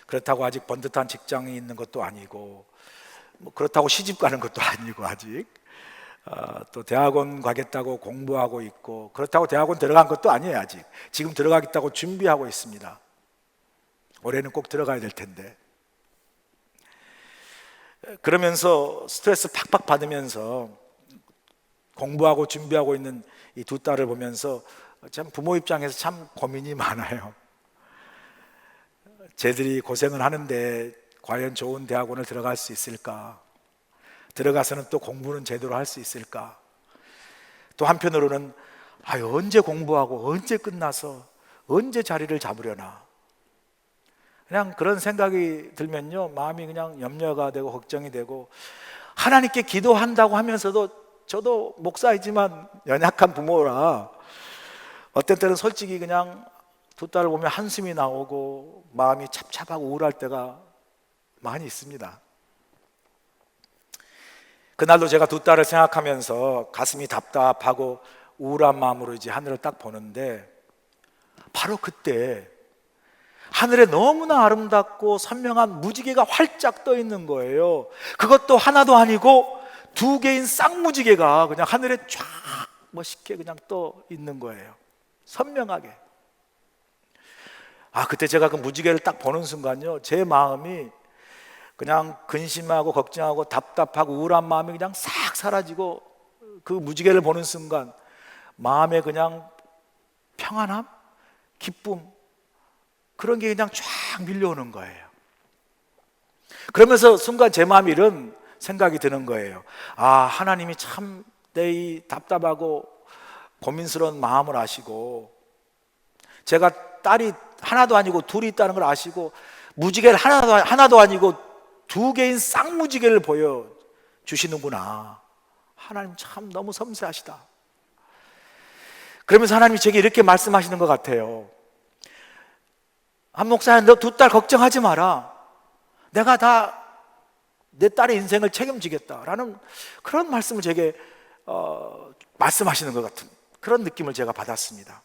그렇다고 아직 번듯한 직장이 있는 것도 아니고, 그렇다고 시집 가는 것도 아니고, 아직 또 대학원 가겠다고 공부하고 있고, 그렇다고 대학원 들어간 것도 아니에요. 아직 지금 들어가겠다고 준비하고 있습니다. 올해는 꼭 들어가야 될 텐데. 그러면서 스트레스 팍팍 받으면서 공부하고 준비하고 있는 이 두 딸을 보면서 참 부모 입장에서 참 고민이 많아요. 쟤들이 고생을 하는데 과연 좋은 대학원을 들어갈 수 있을까? 들어가서는 또 공부는 제대로 할 수 있을까? 또 한편으로는 언제 공부하고 언제 끝나서 언제 자리를 잡으려나? 그냥 그런 생각이 들면요, 마음이 그냥 염려가 되고 걱정이 되고, 하나님께 기도한다고 하면서도, 저도 목사이지만 연약한 부모라 어떤 때는 솔직히 그냥 두 딸을 보면 한숨이 나오고 마음이 찹찹하고 우울할 때가 많이 있습니다. 그날도 제가 두 딸을 생각하면서 가슴이 답답하고 우울한 마음으로 이제 하늘을 딱 보는데, 바로 그때 하늘에 너무나 아름답고 선명한 무지개가 활짝 떠 있는 거예요. 그것도 하나도 아니고 두 개인 쌍무지개가 그냥 하늘에 쫙 멋있게 그냥 떠 있는 거예요. 선명하게. 그때 제가 그 무지개를 딱 보는 순간요, 제 마음이 그냥 근심하고 걱정하고 답답하고 우울한 마음이 그냥 싹 사라지고, 그 무지개를 보는 순간 마음에 그냥 평안함, 기쁨, 그런 게 그냥 쫙 밀려오는 거예요. 그러면서 순간 제 마음에 이런 생각이 드는 거예요. 하나님이 참 내 이 답답하고 고민스러운 마음을 아시고, 제가 딸이 하나도 아니고 둘이 있다는 걸 아시고, 무지개를 하나도 아니고 두 개인 쌍무지개를 보여주시는구나. 하나님 참 너무 섬세하시다. 그러면서 하나님이 제게 이렇게 말씀하시는 것 같아요. 한 목사야, 너 두 딸 걱정하지 마라. 내가 다 내 딸의 인생을 책임지겠다라는 그런 말씀을 제게 말씀하시는 것 같은 그런 느낌을 제가 받았습니다.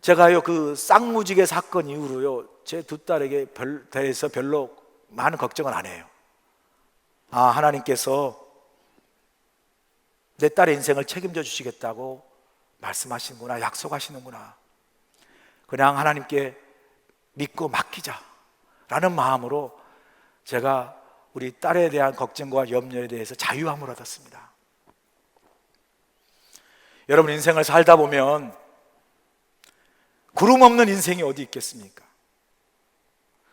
제가요, 그 쌍무지개 사건 이후로요, 제 두 딸에게 대해서 별로 많은 걱정을 안 해요. 하나님께서 내 딸의 인생을 책임져 주시겠다고 말씀하시는구나, 약속하시는구나. 그냥 하나님께 믿고 맡기자라는 마음으로 제가 우리 딸에 대한 걱정과 염려에 대해서 자유함을 얻었습니다. 여러분, 인생을 살다 보면 구름 없는 인생이 어디 있겠습니까?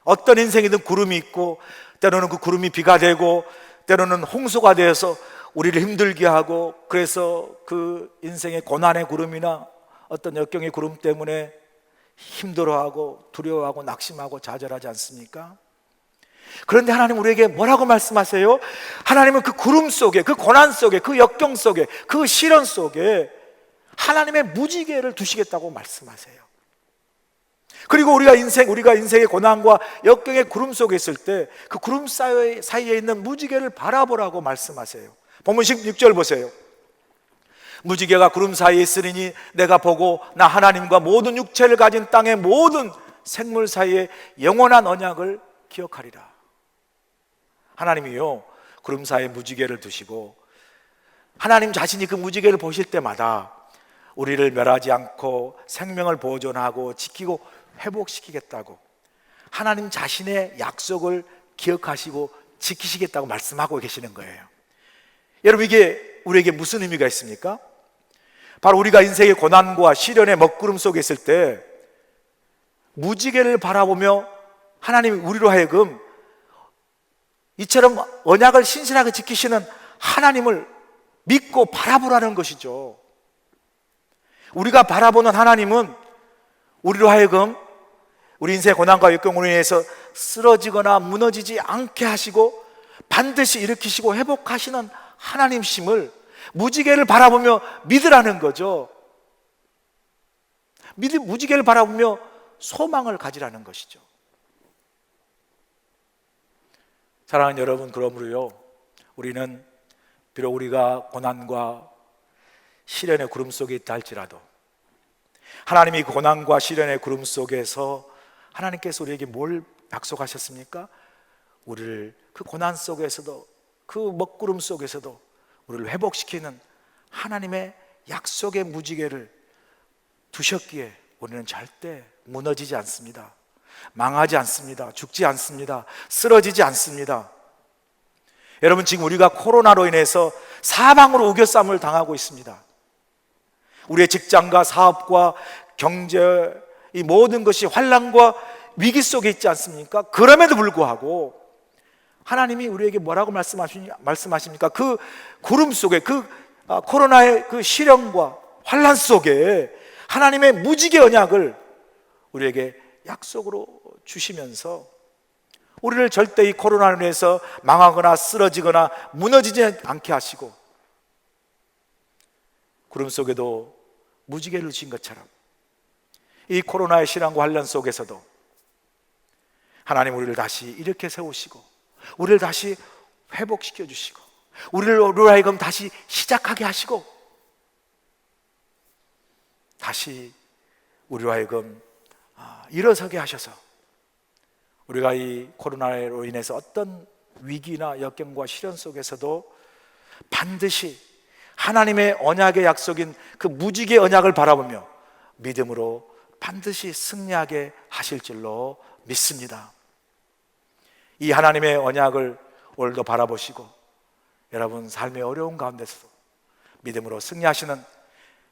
어떤 인생이든 구름이 있고, 때로는 그 구름이 비가 되고, 때로는 홍수가 되어서 우리를 힘들게 하고, 그래서 그 인생의 고난의 구름이나 어떤 역경의 구름 때문에 힘들어하고 두려워하고 낙심하고 좌절하지 않습니까? 그런데 하나님 우리에게 뭐라고 말씀하세요? 하나님은 그 구름 속에, 그 고난 속에, 그 역경 속에, 그 시련 속에 하나님의 무지개를 두시겠다고 말씀하세요. 그리고 우리가 인생의 고난과 역경의 구름 속에 있을 때 그 구름 사이에 있는 무지개를 바라보라고 말씀하세요. 본문 16절 보세요. 무지개가 구름 사이에 있으리니 내가 보고 나 하나님과 모든 육체를 가진 땅의 모든 생물 사이에 영원한 언약을 기억하리라. 하나님이요, 구름 사이에 무지개를 두시고 하나님 자신이 그 무지개를 보실 때마다 우리를 멸하지 않고 생명을 보존하고 지키고 회복시키겠다고 하나님 자신의 약속을 기억하시고 지키시겠다고 말씀하고 계시는 거예요. 여러분, 이게 우리에게 무슨 의미가 있습니까? 바로 우리가 인생의 고난과 시련의 먹구름 속에 있을 때 무지개를 바라보며 하나님이 우리로 하여금 이처럼 언약을 신실하게 지키시는 하나님을 믿고 바라보라는 것이죠. 우리가 바라보는 하나님은 우리로 하여금 우리 인생의 고난과 역경으로 인해서 쓰러지거나 무너지지 않게 하시고 반드시 일으키시고 회복하시는 하나님심을 무지개를 바라보며 믿으라는 거죠. 무지개를 바라보며 소망을 가지라는 것이죠. 사랑하는 여러분, 그러므로요, 우리는 비록 우리가 고난과 시련의 구름 속에 있다 할지라도 하나님이 그 고난과 시련의 구름 속에서 하나님께서 우리에게 뭘 약속하셨습니까? 우리를 그 고난 속에서도, 그 먹구름 속에서도 우리를 회복시키는 하나님의 약속의 무지개를 두셨기에 우리는 절대 무너지지 않습니다. 망하지 않습니다. 죽지 않습니다. 쓰러지지 않습니다. 여러분, 지금 우리가 코로나로 인해서 사방으로 우겨쌈을 당하고 있습니다. 우리의 직장과 사업과 경제, 이 모든 것이 환난과 위기 속에 있지 않습니까? 그럼에도 불구하고 하나님이 우리에게 뭐라고 말씀하십니까? 그 구름 속에, 그 코로나의 그 시련과 환난 속에 하나님의 무지개 언약을 우리에게 약속으로 주시면서 우리를 절대 이 코로나로 인해서 망하거나 쓰러지거나 무너지지 않게 하시고, 구름 속에도 무지개를 주신 것처럼 이 코로나의 시련과 환난 속에서도 하나님 우리를 다시 일으켜 세우시고 우리를 다시 회복시켜 주시고 우리로 하여금 다시 시작하게 하시고 다시 우리로 하여금 일어서게 하셔서 우리가 이 코로나로 인해서 어떤 위기나 역경과 시련 속에서도 반드시 하나님의 언약의 약속인 그 무지개 언약을 바라보며 믿음으로 반드시 승리하게 하실 줄로 믿습니다. 이 하나님의 언약을 오늘도 바라보시고 여러분 삶의 어려운 가운데서도 믿음으로 승리하시는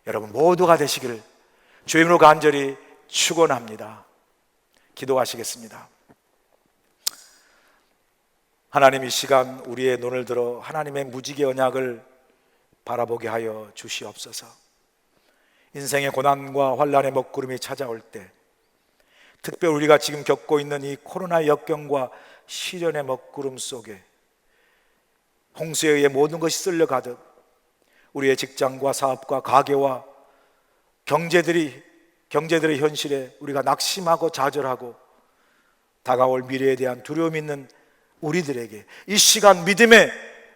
여러분 모두가 되시기를 주의 이름으로 간절히 축원합니다. 기도하시겠습니다. 하나님, 이 시간 우리의 눈을 들어 하나님의 무지개 언약을 바라보게 하여 주시옵소서. 인생의 고난과 환난의 먹구름이 찾아올 때, 특별히 우리가 지금 겪고 있는 이 코로나 역경과 시련의 먹구름 속에 홍수에 의해 모든 것이 쓸려가듯 우리의 직장과 사업과 가게와 경제들의 현실에 우리가 낙심하고 좌절하고 다가올 미래에 대한 두려움이 있는 우리들에게 이 시간 믿음의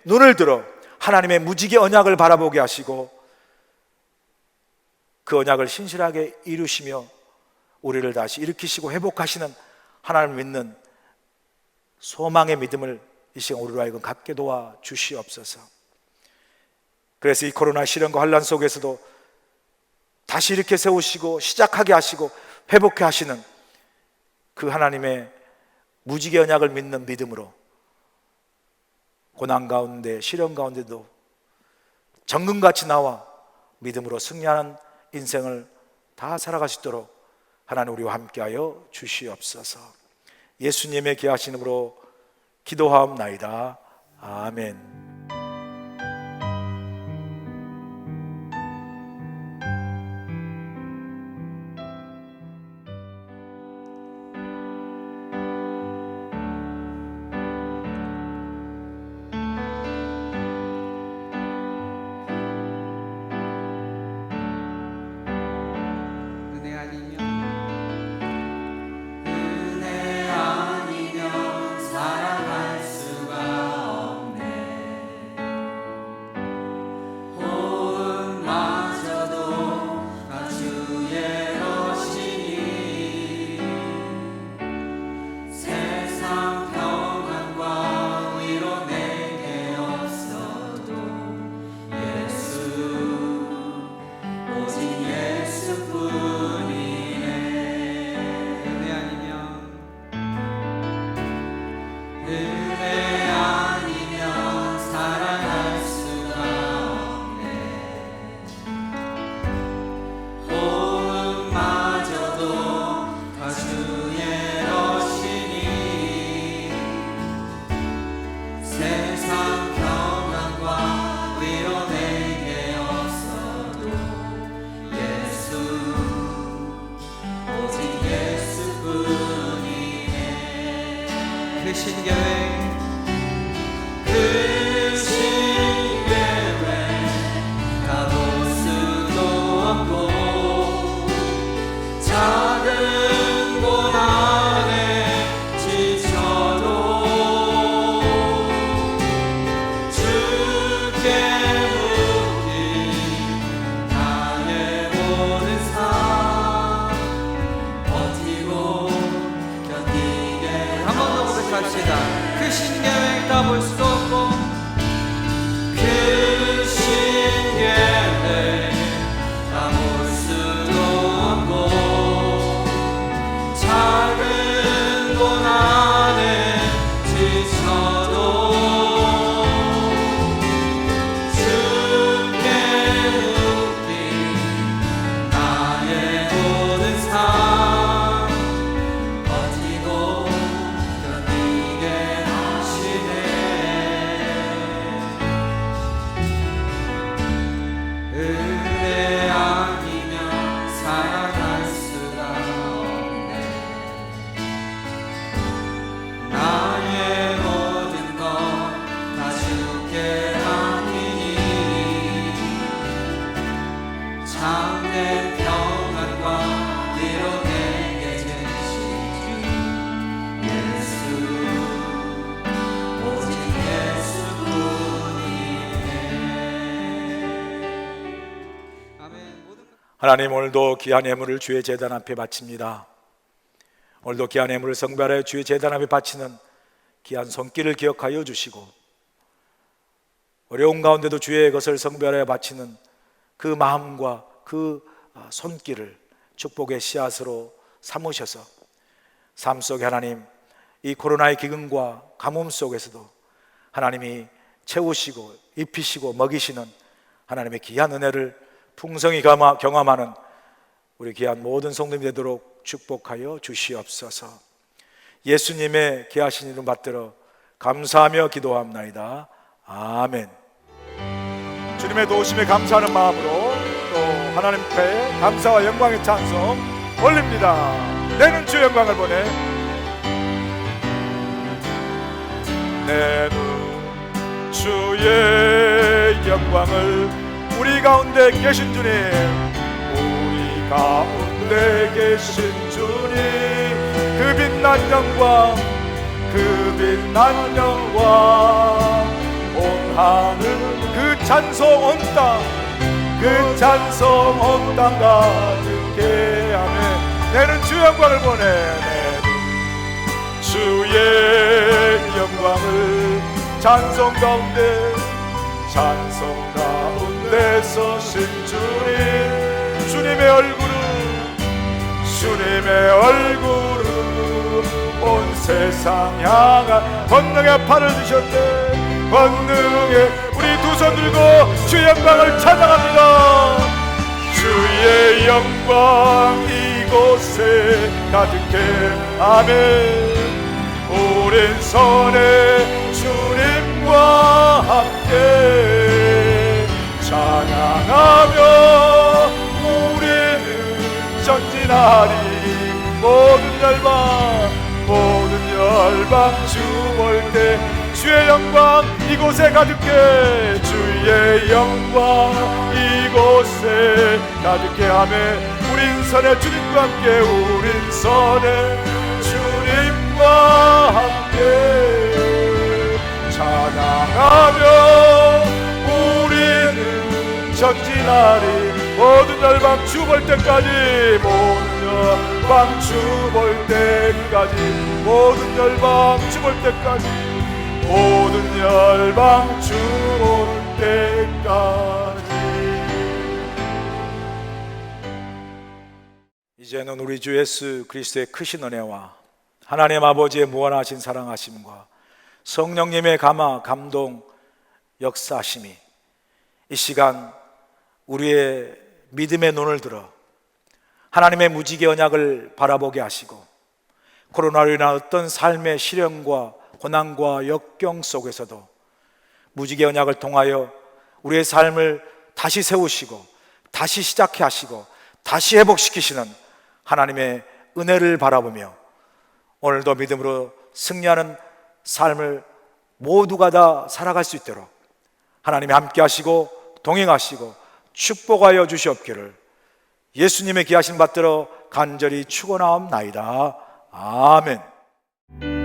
눈을 들어 하나님의 무지개 언약을 바라보게 하시고 그 언약을 신실하게 이루시며 우리를 다시 일으키시고 회복하시는 하나님을 믿는 소망의 믿음을 이 시간 우리로 하여금 갖게 도와 주시옵소서. 그래서 이 코로나 시련과 환난 속에서도 다시 이렇게 세우시고 시작하게 하시고 회복해 하시는 그 하나님의 무지개 언약을 믿는 믿음으로 고난 가운데 시련 가운데도 정금같이 나와 믿음으로 승리하는 인생을 다 살아갈 수 있도록 하나님 우리와 함께하여 주시옵소서. 예수님의 귀하신 이름으로 기도하옵나이다. 아멘. 은혜 아니면 은혜 아니면 살아갈 수가 없네. 호흡마저도 다 주의 것이니 세상 평안과 위로 내게 없어도 예수 오직 예수뿐이네. 은혜 아니면 은혜 아니면 살아갈 수가 없네. 호흡마저도 다 주의 것이니 세상 평안과 위로 내게 없어도 예수 오직 예수뿐이네. 그 신계획 그 신계획 다 볼 수도 없고 작은 고난에 지쳐도 주께 묶인 나의 모든 삶 버티고 견디게 한 번 더 고백합시다. 그 신계획 다 볼 수도 없고 그 신계획 다 볼 수도 없고 작은 고난에 지쳐도 주께 묶인 나의 모든 삶 버티고 견디게 하시네. 은혜 아니면 살아갈 수가 없네. 나의 모든 것 다 주께 맡기니 참된 평안과 위로 내게 주시니 예수 오직 예수뿐이네. 아멘. 모든 하나님, 오늘도 귀한 예물을 주의 제단 앞에 바칩니다. 오늘도 귀한 예물을 성별하여 주의 제단 앞에 바치는 귀한 손길을 기억하여 주시고, 어려운 가운데도 주의 것을 성별하여 바치는 그 마음과 그 손길을 축복의 씨앗으로 삼으셔서 삶 속에 하나님, 이 코로나의 기근과 가뭄 속에서도 하나님이 채우시고 입히시고 먹이시는 하나님의 귀한 은혜를 풍성히 경험하는 우리 귀한 모든 성도님이 되도록 축복하여 주시옵소서. 예수님의 귀하신 이름 받들어 감사하며 기도합나이다. 아멘. 주님의 도우심에 감사하는 마음으로 또 하나님 앞에 감사와 영광의 찬송 올립니다. 내는 주 영광을 보내. 내는 주의 영광을, 우리 가운데 계신 주님, 우리 가운데 계신 주님, 그 빛난 영광, 그 빛난 영광, 온 하늘 그 찬송 온 땅, 그 찬송 온 땅 가득해. 아멘. 내는 주 영광을 보내. 내는 주의 영광을 찬송 가운데, 찬송 가운데 서신 주님, 주님의 얼굴은 온 세상 향한 권능의 팔을 드셨네. 권능의 우리 두 손 들고 주 영광을 찬양합니다. 주의 영광 이곳에 가득해. 아멘. 오랜 선에 주님과 함께 찬양하며 우리는 전진하리. 모든 열방 주 볼 때 주의 영광 이곳에 가득해. 주의 영광 이곳에 가득해 하며 우린 선해 주님과 함께, 우린 선해 주님과 함께 찬양하며 우리는 전진하리. 모든 열방 주 볼 때까지, 모든 열방 주 볼 때까지, 모든 열방 주 볼 때까지, 모든 열방 주 볼 때까지. 이제는 우리 주 예수 그리스도의 크신 은혜와 하나님 아버지의 무한하신 사랑하심과 성령님의 감동 역사하심이 이 시간 우리의 믿음의 눈을 들어 하나님의 무지개 언약을 바라보게 하시고, 코로나로 인한 어떤 삶의 시련과 고난과 역경 속에서도 무지개 언약을 통하여 우리의 삶을 다시 세우시고 다시 시작해 하시고 다시 회복시키시는 하나님의 은혜를 바라보며 오늘도 믿음으로 승리하는 삶을 모두가 다 살아갈 수 있도록 하나님이 함께 하시고 동행하시고 축복하여 주시옵기를 예수님의 귀하신 받들어 간절히 축원하옵나이다. 아멘.